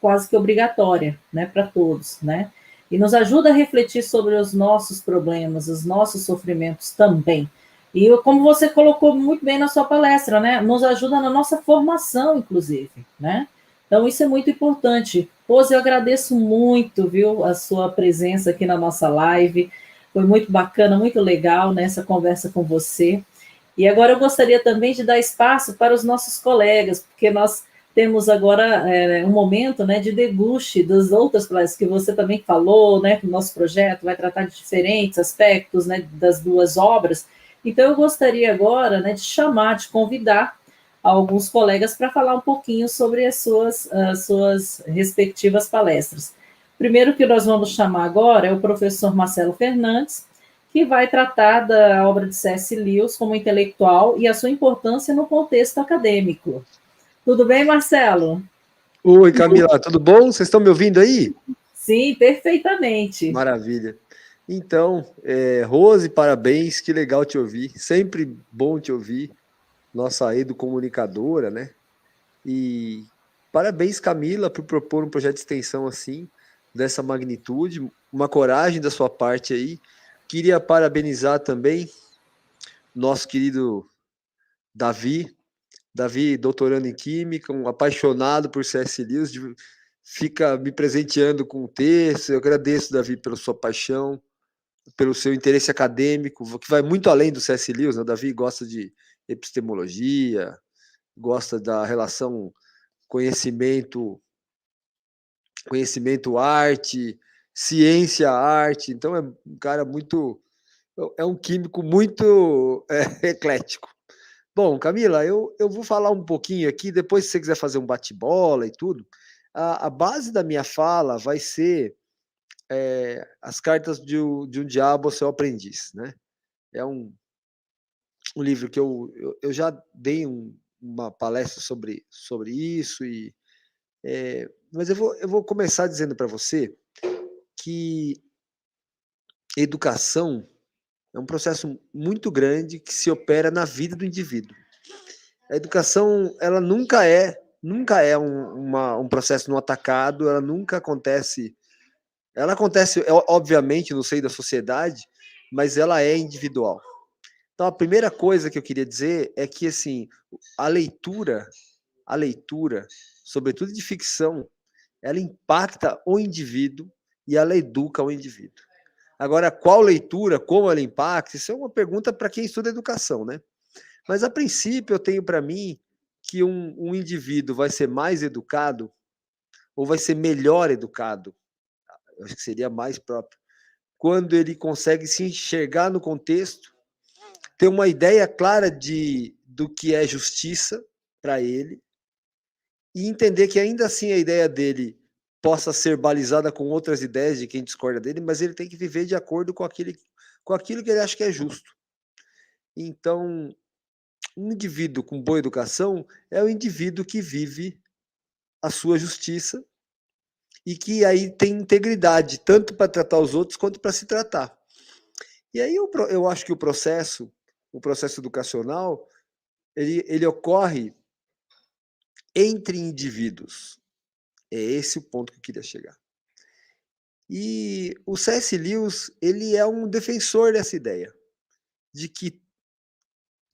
quase que obrigatória, né, para todos, né? E nos ajuda a refletir sobre os nossos problemas, os nossos sofrimentos também. E como você colocou muito bem na sua palestra, né, nos ajuda na nossa formação, inclusive, né? Então, isso é muito importante. Rose, eu agradeço muito, viu, a sua presença aqui na nossa live. Foi muito bacana, muito legal, né, essa conversa com você. E agora eu gostaria também de dar espaço para os nossos colegas, porque nós temos agora um momento, né, de deguste das outras palestras que você também falou, né, que o nosso projeto vai tratar de diferentes aspectos, né, das duas obras. Então, eu gostaria agora, né, de convidar alguns colegas para falar um pouquinho sobre as suas respectivas palestras. Primeiro que nós vamos chamar agora é o professor Marcelo Fernandes, que vai tratar da obra de C.S. Lewis como intelectual e a sua importância no contexto acadêmico. Tudo bem, Marcelo? Oi, Camila, tudo bom? Vocês estão me ouvindo aí? Sim, perfeitamente. Maravilha. Então, Rose, parabéns, que legal te ouvir. Sempre bom te ouvir, nossa educomunicadora, né? E parabéns, Camila, por propor um projeto de extensão assim, dessa magnitude, uma coragem da sua parte aí. Queria parabenizar também nosso querido Davi, doutorando em Química, um apaixonado por C.S. Lewis, fica me presenteando com o texto. Eu agradeço, Davi, pela sua paixão, pelo seu interesse acadêmico, que vai muito além do C.S. Lewis, né? O Davi gosta de epistemologia, gosta da relação conhecimento-arte, ciência-arte. Então é um cara muito... É um químico muito eclético. Bom, Camila, eu vou falar um pouquinho aqui, depois se você quiser fazer um bate-bola e tudo, a base da minha fala vai ser As Cartas de um Diabo ao Seu Aprendiz, né? É um livro que eu já dei uma palestra sobre isso, mas eu vou começar dizendo para você que educação é um processo muito grande que se opera na vida do indivíduo. A educação, ela nunca é um processo no atacado, ela nunca acontece. Ela acontece, obviamente, no seio da sociedade, mas ela é individual. Então, a primeira coisa que eu queria dizer é que, assim, a leitura, sobretudo de ficção, ela impacta o indivíduo e ela educa o indivíduo. Agora, qual leitura, como ela impacta, isso é uma pergunta para quem estuda educação, né? Mas, a princípio, eu tenho para mim que um indivíduo vai ser mais educado ou vai ser melhor educado, eu acho que seria mais próprio, quando ele consegue se enxergar no contexto, ter uma ideia clara do que é justiça para ele e entender que ainda assim a ideia dele possa ser balizada com outras ideias de quem discorda dele, mas ele tem que viver de acordo com aquilo que ele acha que é justo. Então, um indivíduo com boa educação é o indivíduo que vive a sua justiça e que aí tem integridade, tanto para tratar os outros quanto para se tratar. E aí eu acho que o processo educacional, ele ocorre entre indivíduos. É esse o ponto que eu queria chegar. E o C.S. Lewis, ele é um defensor dessa ideia, de que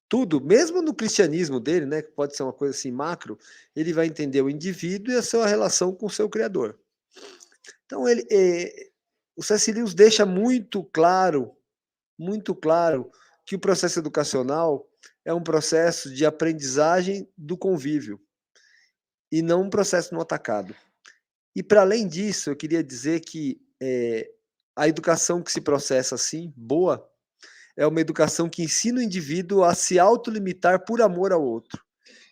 tudo, mesmo no cristianismo dele, né, que pode ser uma coisa assim macro, ele vai entender o indivíduo e a sua relação com o seu Criador. Então, o C.S. Lewis deixa muito claro que o processo educacional é um processo de aprendizagem do convívio e não um processo no atacado. E, para além disso, eu queria dizer que a educação que se processa assim, boa, é uma educação que ensina o indivíduo a se autolimitar por amor ao outro.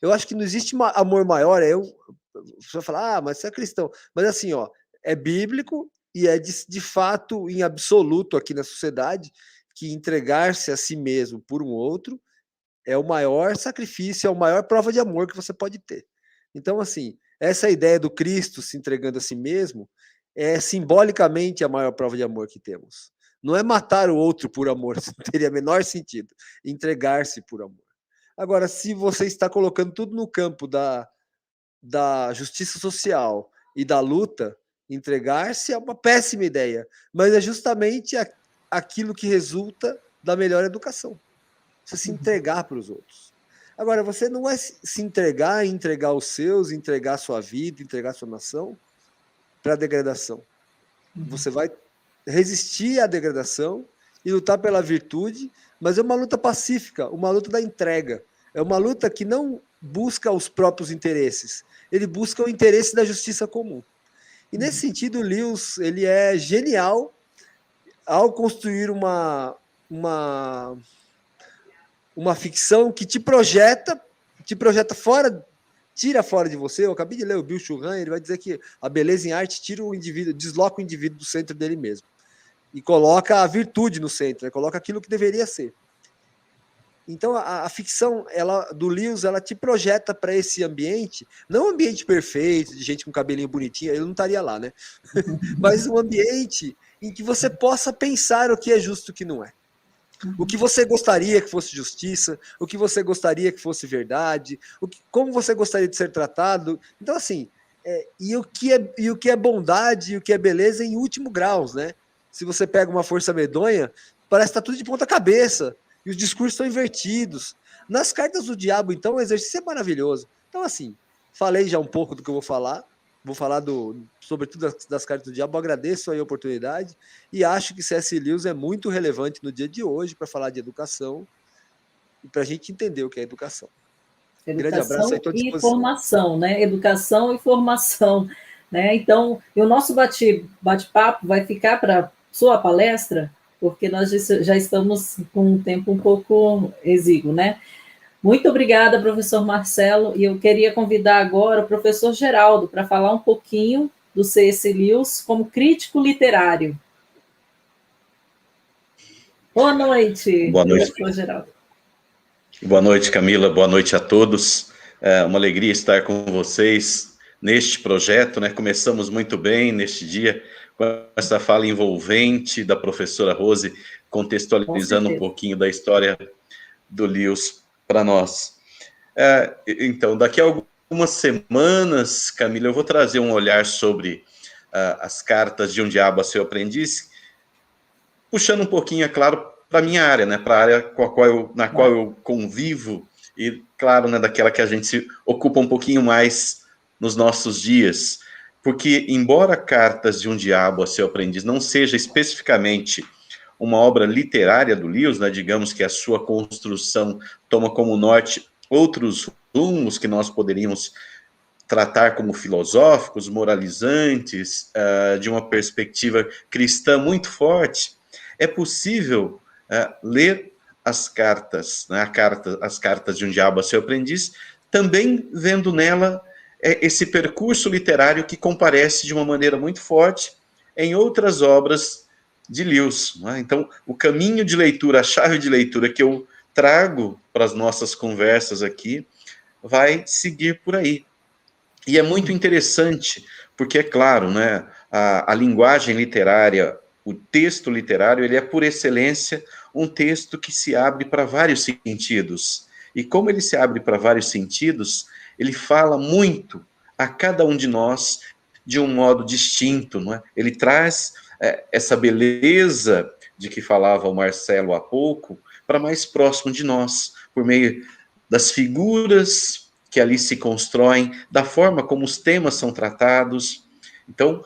Eu acho que não existe amor maior. Você vai falar, mas você é cristão. Mas assim, é bíblico e é de fato, em absoluto aqui na sociedade, que entregar-se a si mesmo por um outro é o maior sacrifício, é a maior prova de amor que você pode ter. Então, assim, essa ideia do Cristo se entregando a si mesmo é simbolicamente a maior prova de amor que temos. Não é matar o outro por amor, teria menor sentido. Entregar-se por amor. Agora, se você está colocando tudo no campo da justiça social e da luta, entregar-se é uma péssima ideia, mas é justamente aquilo que resulta da melhor educação. Você se entregar para os outros. Agora, você não é se entregar os seus, entregar a sua vida, entregar a sua nação para a degradação. Você vai resistir à degradação e lutar pela virtude, mas é uma luta pacífica, uma luta da entrega. É uma luta que não busca os próprios interesses, ele busca o interesse da justiça comum. E nesse sentido, o Lewis, ele é genial ao construir uma ficção que te projeta fora, tira fora de você. Eu acabei de ler o Bill Churran, ele vai dizer que a beleza em arte tira o indivíduo, desloca o indivíduo do centro dele mesmo e coloca a virtude no centro, né? Coloca aquilo que deveria ser. Então a ficção do Lewis, ela te projeta para esse ambiente, não um ambiente perfeito, de gente com cabelinho bonitinho, ele não estaria lá, né? Mas um ambiente em que você possa pensar o que é justo e o que não é. O que você gostaria que fosse justiça, o que você gostaria que fosse verdade, como você gostaria de ser tratado. Então, assim, e o que é bondade e o que é beleza em último grau, né? Se você pega uma força medonha, parece que está tudo de ponta cabeça, e os discursos estão invertidos. Nas cartas do diabo, então, o exercício é maravilhoso. Então, assim, falei já um pouco do que eu vou falar sobretudo das cartas do diabo. Agradeço aí a oportunidade e acho que C.S. Lewis é muito relevante no dia de hoje para falar de educação e para a gente entender o que é educação. Grande abraço aí, estou à disposição. E formação, né? Educação e formação, né? Então, e o nosso bate-papo vai ficar para sua palestra, porque nós já estamos com um tempo um pouco exíguo, né? Muito obrigada, professor Marcelo, e eu queria convidar agora o professor Geraldo para falar um pouquinho do C.S. Lewis como crítico literário. Boa noite, professor Geraldo. Boa noite, Camila, boa noite a todos. É uma alegria estar com vocês neste projeto, né? Começamos muito bem neste dia, com essa fala envolvente da professora Rose, contextualizando um pouquinho da história do Lewis para nós. Então, daqui a algumas semanas, Camila, eu vou trazer um olhar sobre as cartas de um diabo a seu aprendiz, puxando um pouquinho, é claro, para a minha área, né, para a área na qual eu convivo, e, claro, né, daquela que a gente se ocupa um pouquinho mais nos nossos dias. Porque, embora Cartas de um Diabo a seu aprendiz não seja especificamente uma obra literária do Lewis, né, digamos que a sua construção toma como norte outros rumos que nós poderíamos tratar como filosóficos, moralizantes, de uma perspectiva cristã muito forte, é possível ler as cartas, né, as cartas de um diabo a seu aprendiz, também vendo nela esse percurso literário que comparece de uma maneira muito forte em outras obras de Lewis. Né? Então, o caminho de leitura, a chave de leitura que eu trago para as nossas conversas aqui, vai seguir por aí. E é muito interessante, porque, é claro, né, a linguagem literária, o texto literário, ele é, por excelência, um texto que se abre para vários sentidos. E como ele se abre para vários sentidos, ele fala muito a cada um de nós de um modo distinto. Não é? Ele traz essa beleza de que falava o Marcelo há pouco para mais próximo de nós, por meio das figuras que ali se constroem, da forma como os temas são tratados. Então,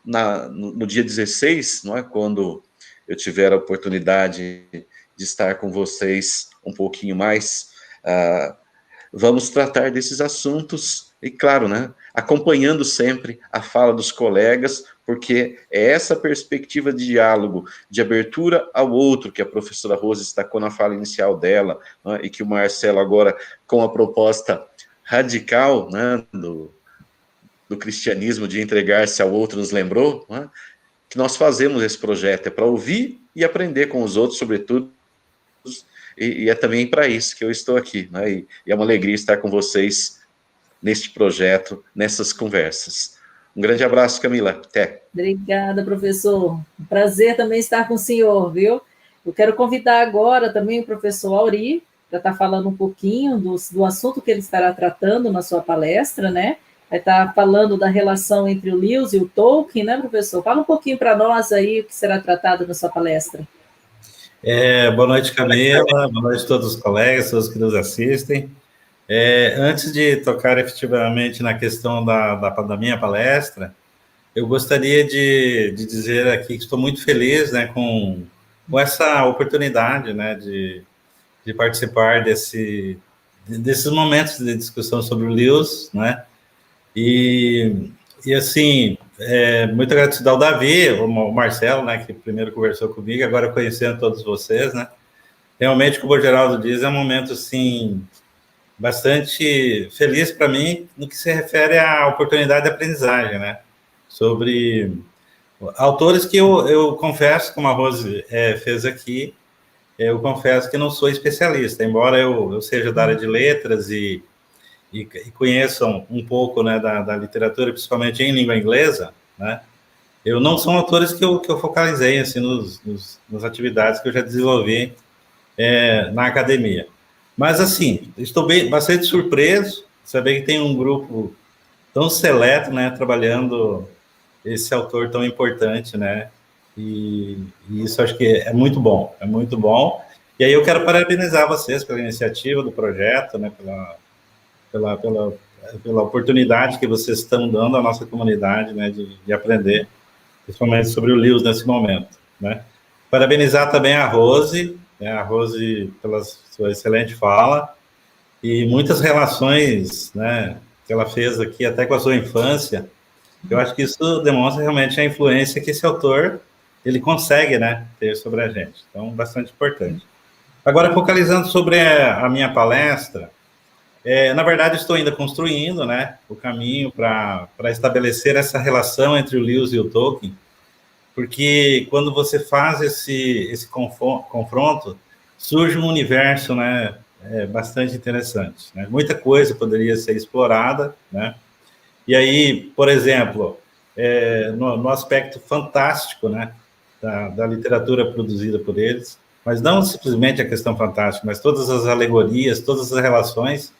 no dia 16, não é, quando eu tiver a oportunidade de estar com vocês um pouquinho mais, vamos tratar desses assuntos, e claro, né, acompanhando sempre a fala dos colegas, porque é essa perspectiva de diálogo, de abertura ao outro, que a professora Rose destacou na fala inicial dela, né, e que o Marcelo agora, com a proposta radical, né, do cristianismo de entregar-se ao outro, nos lembrou, né, que nós fazemos esse projeto, é para ouvir e aprender com os outros, sobretudo, e é também para isso que eu estou aqui, né, e é uma alegria estar com vocês neste projeto, nessas conversas. Um grande abraço, Camila. Até. Obrigada, professor. Um prazer também estar com o senhor, viu? Eu quero convidar agora também o professor Auri, para estar falando um pouquinho do assunto que ele estará tratando na sua palestra, né? Vai estar falando da relação entre o Lewis e o Tolkien, né, professor? Fala um pouquinho para nós aí o que será tratado na sua palestra. Boa noite, Camila. Boa noite a todos os colegas, todos que nos assistem. Antes de tocar efetivamente na questão da minha palestra, eu gostaria de dizer aqui que estou muito feliz, né, com com essa oportunidade, né, de participar desses momentos de discussão sobre o Lewis, né, e assim, muita gratidão ao Davi, o Marcelo, né, que primeiro conversou comigo, agora conhecendo todos vocês, né, realmente, como o Geraldo diz, é um momento, assim, bastante feliz para mim no que se refere à oportunidade de aprendizagem, né, sobre autores que eu confesso, como a Rose fez aqui, eu confesso que não sou especialista, embora eu seja da área de letras e conheça um pouco, né, da literatura, principalmente em língua inglesa, né, eu não são autores que eu focalizei assim, nas atividades que eu já desenvolvi na academia. Mas, assim, estou bastante surpreso de saber que tem um grupo tão seleto, né, trabalhando esse autor tão importante, né, e isso acho que é muito bom, é muito bom. E aí eu quero parabenizar vocês pela iniciativa do projeto, né, pela oportunidade que vocês estão dando à nossa comunidade, né, de aprender, principalmente sobre o Lewis nesse momento, né. Parabenizar também a Rose, né, pela sua excelente fala, e muitas relações, né, que ela fez aqui, até com a sua infância. Eu acho que isso demonstra realmente a influência que esse autor, ele consegue, né, ter sobre a gente. Então, bastante importante. Agora, focalizando sobre a minha palestra, na verdade, estou ainda construindo, né, o caminho para estabelecer essa relação entre o Lewis e o Tolkien, porque quando você faz esse confronto, surge um universo, né, bastante interessante, né? Muita coisa poderia ser explorada, né? E aí, por exemplo, no aspecto fantástico, né, da literatura produzida por eles, mas não simplesmente a questão fantástica, mas todas as alegorias, todas as relações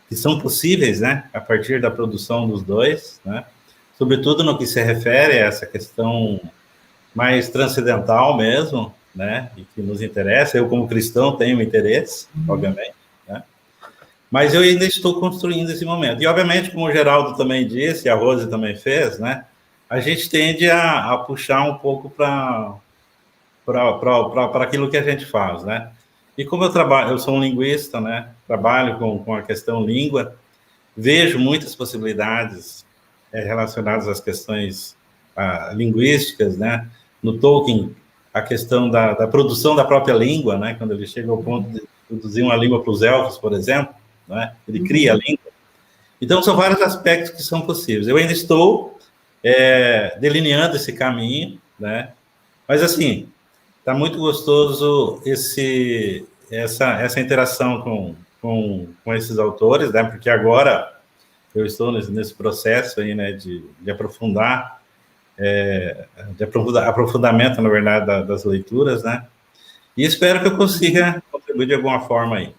que são possíveis, né, a partir da produção dos dois, né, sobretudo no que se refere a essa questão mais transcendental mesmo, né, e que nos interessa. Eu, como cristão, tenho interesse, obviamente, né, mas eu ainda estou construindo esse momento. E, obviamente, como o Geraldo também disse, e a Rose também fez, né, a gente tende a puxar um pouco para aquilo que a gente faz, né. E como eu sou um linguista, né, trabalho com a questão língua, vejo muitas possibilidades relacionadas às questões linguísticas, né. No Tolkien, a questão da produção da própria língua, né, quando ele chega ao ponto de produzir uma língua para os elfos, por exemplo, né, ele cria a língua. Então, são vários aspectos que são possíveis. Eu ainda estou delineando esse caminho, né, mas, assim, está muito gostoso essa interação com esses autores, né, porque agora eu estou nesse processo aí, né, de aprofundar, aprofundamento, na verdade, das leituras, né, e espero que eu consiga contribuir de alguma forma aí.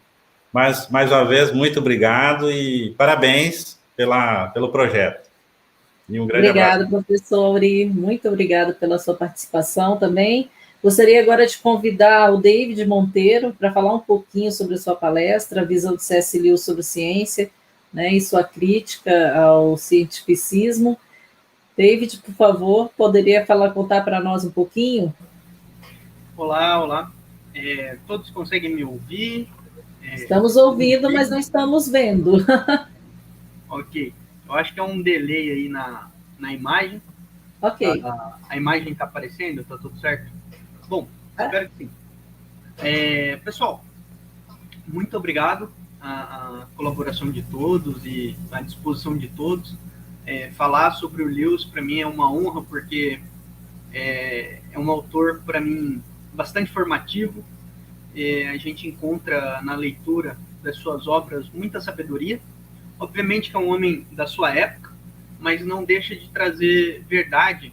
Mas, mais uma vez, muito obrigado e parabéns pelo projeto. E um grande abraço. Obrigada, professor Auri, muito obrigada pela sua participação também. Gostaria agora de convidar o David Monteiro para falar um pouquinho sobre a sua palestra, a visão do C.S. Lewis sobre ciência, né, e sua crítica ao cientificismo. David, por favor, poderia contar para nós um pouquinho? Olá. Todos conseguem me ouvir? Estamos ouvindo, mas não estamos vendo. Ok. Eu acho que é um delay aí na imagem. Ok. A imagem está aparecendo? Está tudo certo? Bom, espero que sim. Pessoal, muito obrigado a colaboração de todos e a disposição de todos. Falar sobre o Lewis, para mim, é uma honra, porque é um autor, para mim, bastante formativo. A gente encontra na leitura das suas obras muita sabedoria. Obviamente que é um homem da sua época, mas não deixa de trazer verdade,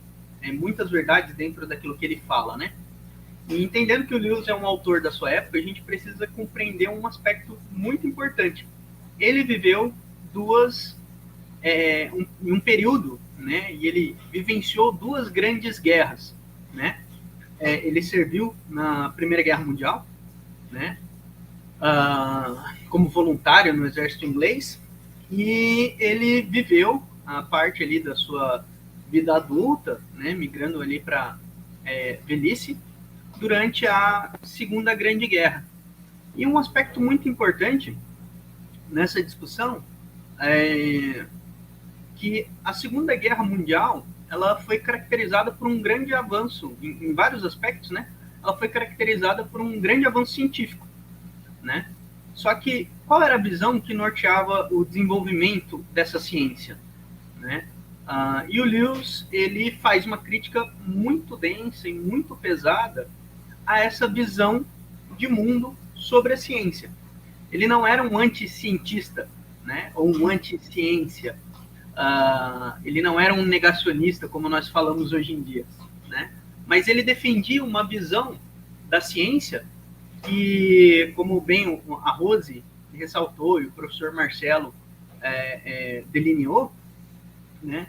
muitas verdades dentro daquilo que ele fala, né? E entendendo que o Lewis é um autor da sua época, a gente precisa compreender um aspecto muito importante. Ele viveu um período, né? E ele vivenciou duas grandes guerras, né? Ele serviu na Primeira Guerra Mundial, né? Como voluntário no exército inglês, e ele viveu a parte ali da sua vida adulta, né? Migrando ali para velhice, durante a Segunda Grande Guerra. E um aspecto muito importante nessa discussão é que a Segunda Guerra Mundial ela foi caracterizada por um grande avanço, em vários aspectos, né? Ela foi caracterizada por um grande avanço científico, né? Só que qual era a visão que norteava o desenvolvimento dessa ciência, né? E o Lewis, ele faz uma crítica muito densa e muito pesada a essa visão de mundo sobre a ciência. Ele não era um anti-cientista, né? Ou um anti-ciência. Ele não era um negacionista, como nós falamos hoje em dia, né? Mas ele defendia uma visão da ciência que, como bem a Rose ressaltou e o professor Marcelo delineou, né?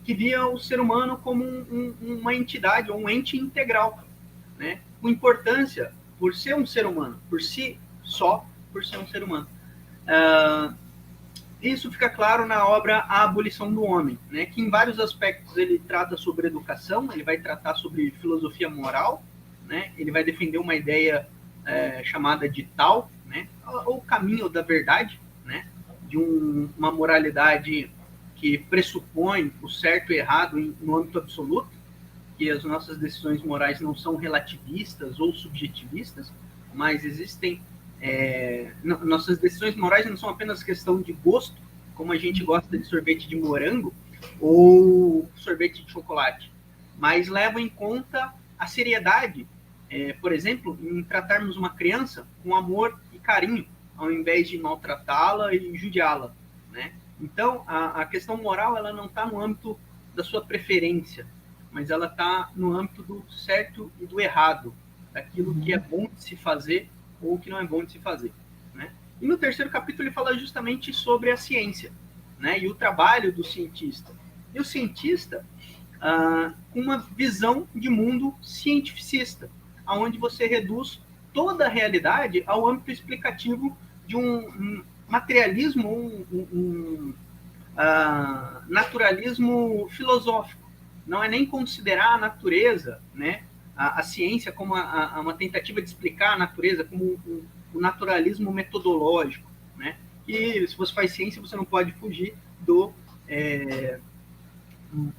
Que via o ser humano como uma entidade, ou um ente integral, né? Com importância por ser um ser humano, por si só, por ser um ser humano. Isso fica claro na obra A Abolição do Homem, né, que em vários aspectos ele trata sobre educação, ele vai tratar sobre filosofia moral, né, ele vai defender uma ideia chamada de Tao, né, ou caminho da verdade, né, de uma moralidade que pressupõe o certo e errado no âmbito absoluto, que as nossas decisões morais não são relativistas ou subjetivistas, mas existem nossas decisões morais não são apenas questão de gosto, como a gente gosta de sorvete de morango ou sorvete de chocolate, mas levam em conta a seriedade, por exemplo, em tratarmos uma criança com amor e carinho, ao invés de maltratá-la e judiá-la, né? Então, a questão moral ela não está no âmbito da sua preferência, mas ela está no âmbito do certo e do errado, daquilo que é bom de se fazer ou que não é bom de se fazer, né? E no terceiro capítulo ele fala justamente sobre a ciência, né? E o trabalho do cientista. E o cientista com uma visão de mundo cientificista, onde você reduz toda a realidade ao âmbito explicativo de um materialismo, um naturalismo filosófico. Não é nem considerar a natureza, né? A ciência como uma tentativa de explicar a natureza, como um naturalismo metodológico, né? E se você faz ciência, você não pode fugir do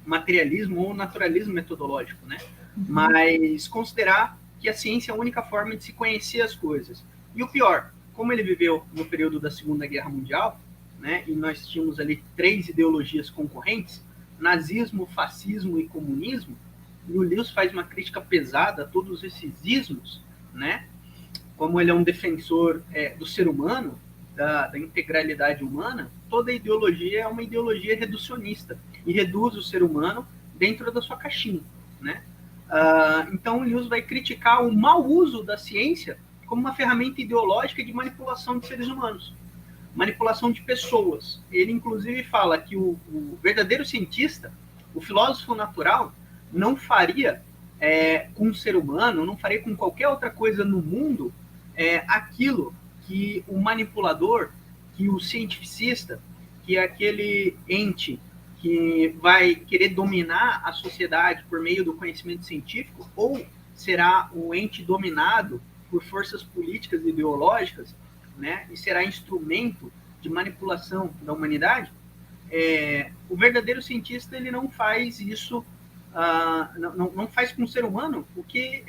materialismo ou naturalismo metodológico, né? Mas considerar que a ciência é a única forma de se conhecer as coisas. E o pior, como ele viveu no período da Segunda Guerra Mundial, né? E nós tínhamos ali 3 ideologias concorrentes, nazismo, fascismo e comunismo, e o Lewis faz uma crítica pesada a todos esses ismos, né? Como ele é um defensor do ser humano, da integralidade humana, toda ideologia é uma ideologia reducionista e reduz o ser humano dentro da sua caixinha, né? Então o Lewis vai criticar o mau uso da ciência como uma ferramenta ideológica de manipulação de seres humanos, manipulação de pessoas. Ele inclusive fala que o verdadeiro cientista, o filósofo natural, não faria com um ser humano, não faria com qualquer outra coisa no mundo aquilo que o manipulador, que o cientificista, que é aquele ente que vai querer dominar a sociedade por meio do conhecimento científico, ou será o ente dominado por forças políticas e ideológicas, né, e será instrumento de manipulação da humanidade. O verdadeiro cientista ele não faz isso, não faz com o ser humano o que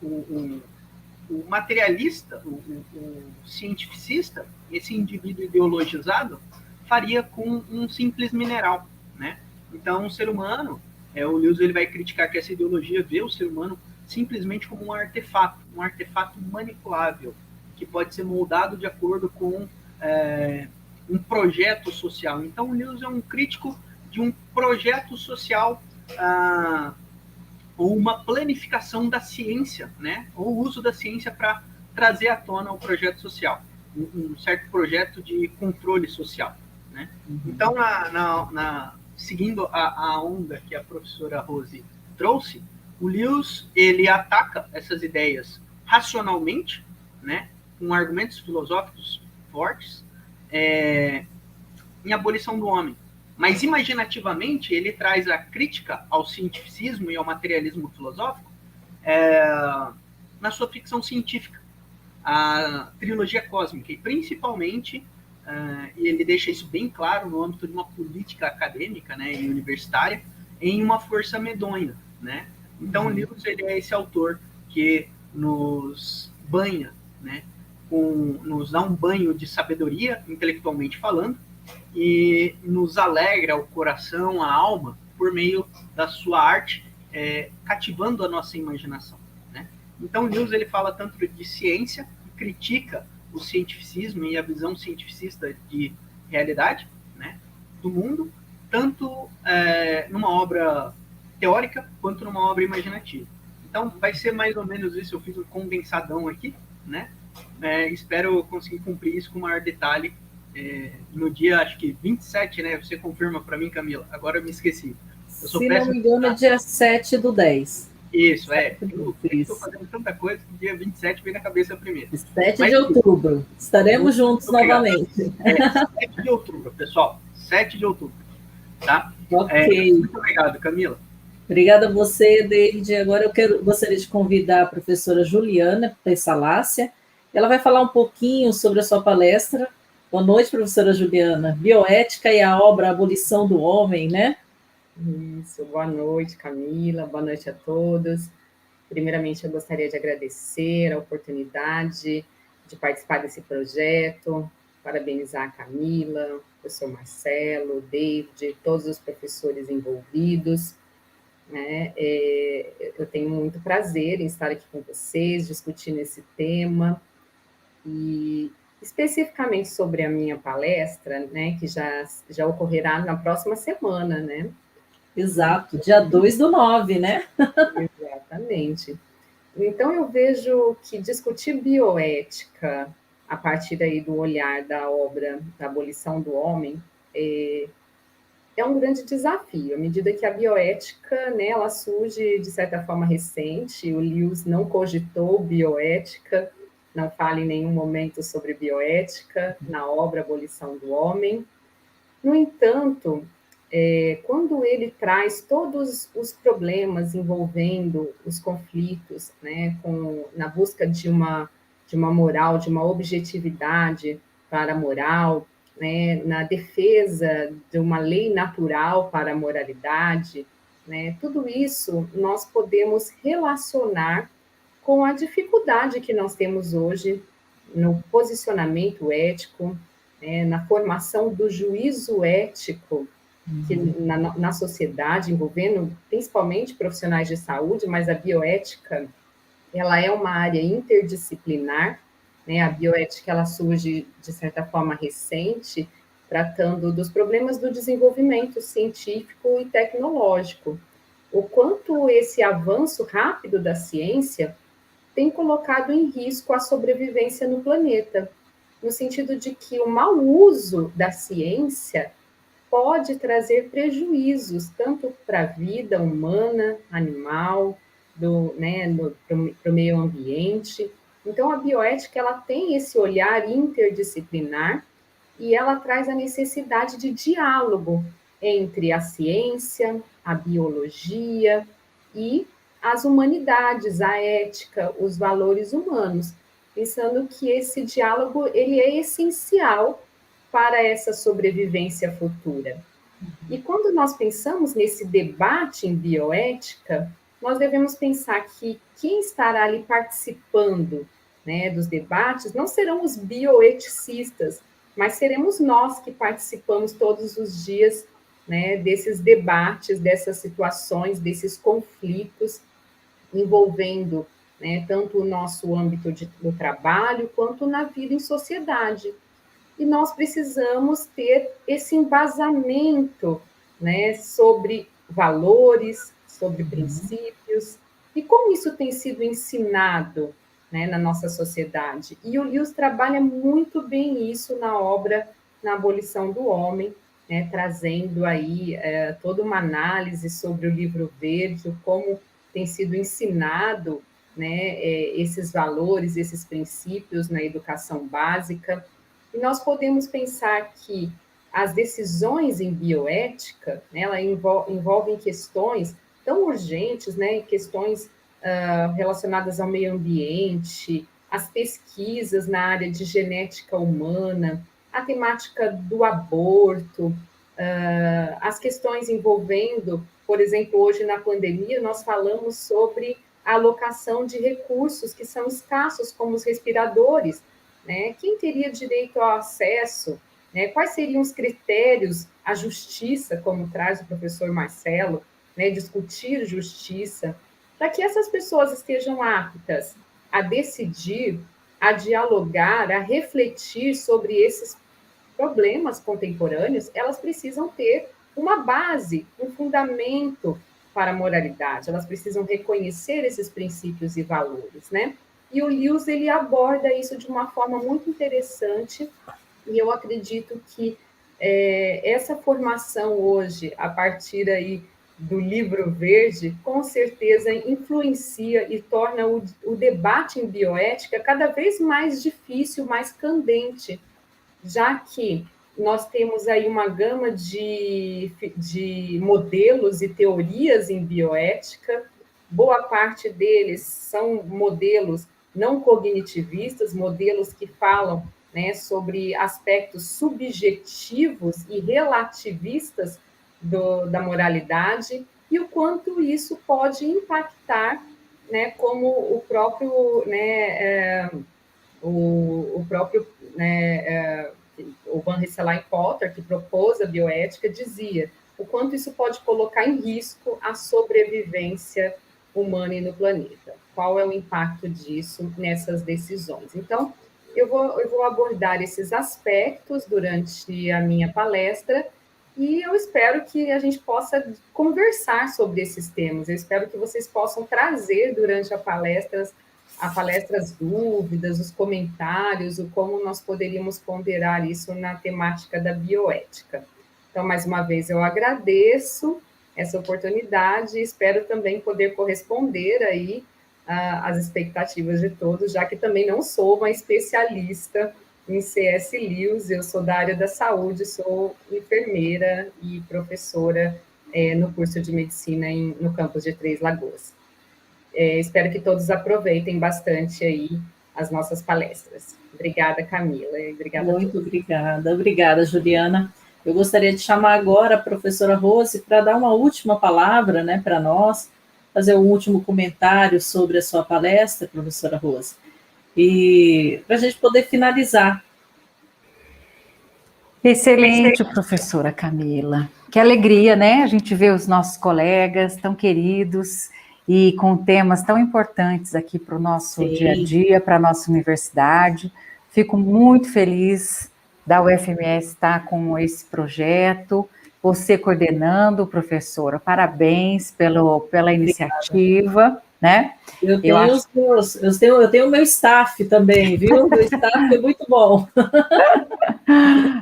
o materialista, o cientificista, esse indivíduo ideologizado, faria com um simples mineral, né? Então, o ser humano, o Lewis ele vai criticar que essa ideologia vê o ser humano simplesmente como um artefato manipulável, que pode ser moldado de acordo com um projeto social. Então, o Lewis é um crítico de um projeto social ou uma planificação da ciência, né? Ou o uso da ciência para trazer à tona o projeto social, um certo projeto de controle social, né? Então, seguindo a onda que a professora Rose trouxe, o Lewis ele ataca essas ideias racionalmente, né? Com argumentos filosóficos fortes, em Abolição do Homem. Mas imaginativamente ele traz a crítica ao cientificismo e ao materialismo filosófico na sua ficção científica, a trilogia cósmica, e principalmente, e ele deixa isso bem claro no âmbito de uma política acadêmica, né, e universitária, em Uma Força Medonha, né? Então, o Lewis, ele é esse autor que nos banha, né, nos dá um banho de sabedoria, intelectualmente falando, e nos alegra o coração, a alma, por meio da sua arte, cativando a nossa imaginação, né? Então, o Lewis, ele fala tanto de ciência, critica o cientificismo e a visão cientificista de realidade, né, do mundo, tanto numa obra teórica quanto numa obra imaginativa. Então, vai ser mais ou menos isso. Eu fiz um condensadão aqui, né? Espero conseguir cumprir isso com maior detalhe no dia, acho que 27, né? Você confirma para mim, Camila? Agora eu me esqueci. Se não me engano, é dia 7/10. Isso, eu estou fazendo tanta coisa que dia 27 veio na cabeça primeiro. 7 de outubro. Estaremos juntos novamente. 7 de outubro, pessoal. 7 de outubro. Tá? Ok. Muito obrigado, Camila. Obrigada a você, David. Agora gostaria de convidar a professora Juliana Pessalácia. Ela vai falar um pouquinho sobre a sua palestra. Boa noite, professora Juliana. Bioética e a obra Abolição do Homem, né? Isso, boa noite, Camila, boa noite a todos. Primeiramente, eu gostaria de agradecer a oportunidade de participar desse projeto, parabenizar a Camila, o professor Marcelo, o David, todos os professores envolvidos, né? Eu tenho muito prazer em estar aqui com vocês, discutindo esse tema, e especificamente sobre a minha palestra, né, que já ocorrerá na próxima semana, né? Exato, dia 2/9, né? Exatamente. Então, eu vejo que discutir bioética a partir aí do olhar da obra da Abolição do Homem é um grande desafio, à medida que a bioética, né, ela surge de certa forma recente. O Lewis não cogitou bioética, não fala em nenhum momento sobre bioética na obra Abolição do Homem. No entanto, quando ele traz todos os problemas envolvendo os conflitos, né, na busca de uma moral, de uma objetividade para a moral, né, na defesa de uma lei natural para a moralidade, né, tudo isso nós podemos relacionar com a dificuldade que nós temos hoje no posicionamento ético, né, na formação do juízo ético, que na sociedade, envolvendo principalmente profissionais de saúde, mas a bioética, ela é uma área interdisciplinar, né? A bioética, ela surge, de certa forma, recente, tratando dos problemas do desenvolvimento científico e tecnológico. O quanto esse avanço rápido da ciência tem colocado em risco a sobrevivência no planeta, no sentido de que o mau uso da ciência pode trazer prejuízos, tanto para a vida humana, animal, para o meio ambiente. Então, a bioética, ela tem esse olhar interdisciplinar e ela traz a necessidade de diálogo entre a ciência, a biologia e as humanidades, a ética, os valores humanos, pensando que esse diálogo ele é essencial para essa sobrevivência futura. E quando nós pensamos nesse debate em bioética, nós devemos pensar que quem estará ali participando, né, dos debates não serão os bioeticistas, mas seremos nós que participamos todos os dias, né, desses debates, dessas situações, desses conflitos envolvendo, né, tanto o nosso âmbito do trabalho quanto na vida em sociedade. E nós precisamos ter esse embasamento, né, sobre valores, sobre princípios, e como isso tem sido ensinado, né, na nossa sociedade. E o Lewis trabalha muito bem isso na obra Na Abolição do Homem, né, trazendo aí toda uma análise sobre o Livro Verde, como tem sido ensinado, né, esses valores, esses princípios na educação básica. E nós podemos pensar que as decisões em bioética, né, ela envolvem questões tão urgentes, né, questões relacionadas ao meio ambiente, as pesquisas na área de genética humana, a temática do aborto, as questões envolvendo, por exemplo, hoje na pandemia, nós falamos sobre a alocação de recursos que são escassos, como os respiradores, né? Quem teria direito ao acesso? Né? Quais seriam os critérios? A justiça, como traz o professor Marcelo, né? Discutir justiça, para que essas pessoas estejam aptas a decidir, a dialogar, a refletir sobre esses problemas contemporâneos, elas precisam ter uma base, um fundamento para a moralidade, elas precisam reconhecer esses princípios e valores, né? E o Lewis, ele aborda isso de uma forma muito interessante, e eu acredito que essa formação hoje, a partir aí do livro verde, com certeza influencia e torna o debate em bioética cada vez mais difícil, mais candente, já que nós temos aí uma gama de modelos e teorias em bioética, boa parte deles são modelos não cognitivistas, modelos que falam, né, sobre aspectos subjetivos e relativistas da moralidade, e o quanto isso pode impactar, né, como o próprio, né, o Van Hesselain Potter, que propôs a bioética, dizia o quanto isso pode colocar em risco a sobrevivência humana e no planeta. Qual é o impacto disso nessas decisões? Então, eu vou abordar esses aspectos durante a minha palestra e eu espero que a gente possa conversar sobre esses temas. Eu espero que vocês possam trazer durante a palestra as dúvidas, os comentários, o como nós poderíamos ponderar isso na temática da bioética. Então, mais uma vez, eu agradeço essa oportunidade e espero também poder corresponder aí às expectativas de todos, já que também não sou uma especialista em C.S. Lewis, eu sou da área da saúde, sou enfermeira e professora no curso de medicina no campus de Três Lagoas. Espero que todos aproveitem bastante aí as nossas palestras. Obrigada, Camila. Obrigada Muito obrigada. Obrigada, Juliana. Eu gostaria de chamar agora a professora Rose para dar uma última palavra, né, para nós, fazer um último comentário sobre a sua palestra, professora Rose, e para a gente poder finalizar. Excelente, professora Camila. Que alegria, né? A gente vê os nossos colegas tão queridos e com temas tão importantes aqui para o nosso dia a dia, para a nossa universidade. Fico muito feliz da UFMS estar com esse projeto, você coordenando, professora. Parabéns pela iniciativa, né? Eu tenho o meu staff também, viu? O meu staff é muito bom.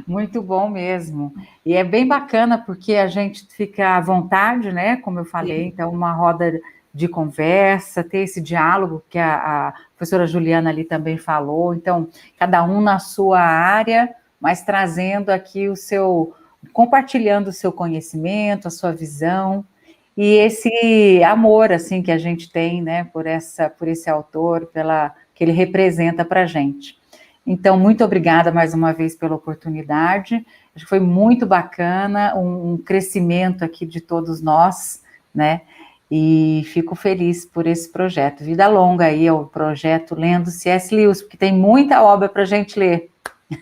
Muito bom mesmo. E é bem bacana porque a gente fica à vontade, né? Como eu falei, então uma roda de conversa, ter esse diálogo que a professora Juliana ali também falou. Então, cada um na sua área, mas trazendo aqui compartilhando o seu conhecimento, a sua visão, e esse amor, assim, que a gente tem, né, por esse autor, que ele representa para a gente. Então, muito obrigada mais uma vez pela oportunidade, acho que foi muito bacana, um crescimento aqui de todos nós, né, e fico feliz por esse projeto. Vida longa aí ao projeto Lendo C.S. Lewis, porque tem muita obra para a gente ler.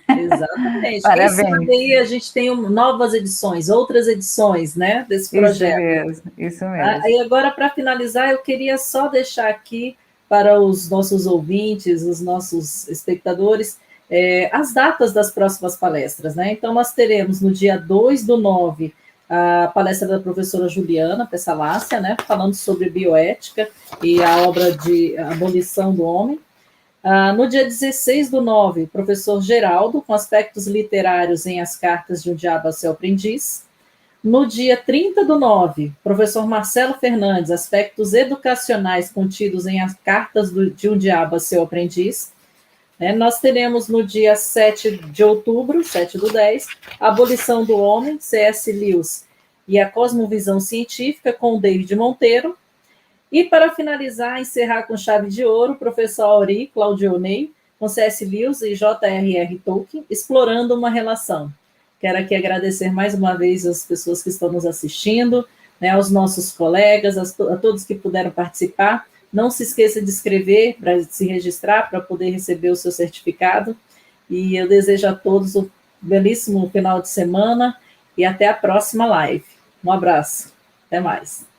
Exatamente. Parabéns. Quem sabe aí a gente tem novas edições, outras edições, né, desse projeto. Isso mesmo. E agora, para finalizar, eu queria só deixar aqui para os nossos ouvintes, os nossos espectadores, as datas das próximas palestras, né? Então, nós teremos no dia 2/9 a palestra da professora Juliana Pessalácia, né, falando sobre bioética e a obra de Abolição do Homem. No dia 16/9, o professor Geraldo, com aspectos literários em As Cartas de um Diabo a Seu Aprendiz. No dia 30/9, professor Marcelo Fernandes, aspectos educacionais contidos em As Cartas de um Diabo a Seu Aprendiz. Nós teremos no dia 7 de outubro, 7/10, a Abolição do Homem, C.S. Lewis e a Cosmovisão Científica, com o David Monteiro. E para finalizar, encerrar com chave de ouro, o professor Auri Claudionei, com C.S. Lewis e J.R.R. Tolkien, explorando uma relação. Quero aqui agradecer mais uma vez as pessoas que estão nos assistindo, né, aos nossos colegas, a todos que puderam participar. Não se esqueça de escrever para se registrar, para poder receber o seu certificado. E eu desejo a todos um belíssimo final de semana e até a próxima live. Um abraço. Até mais.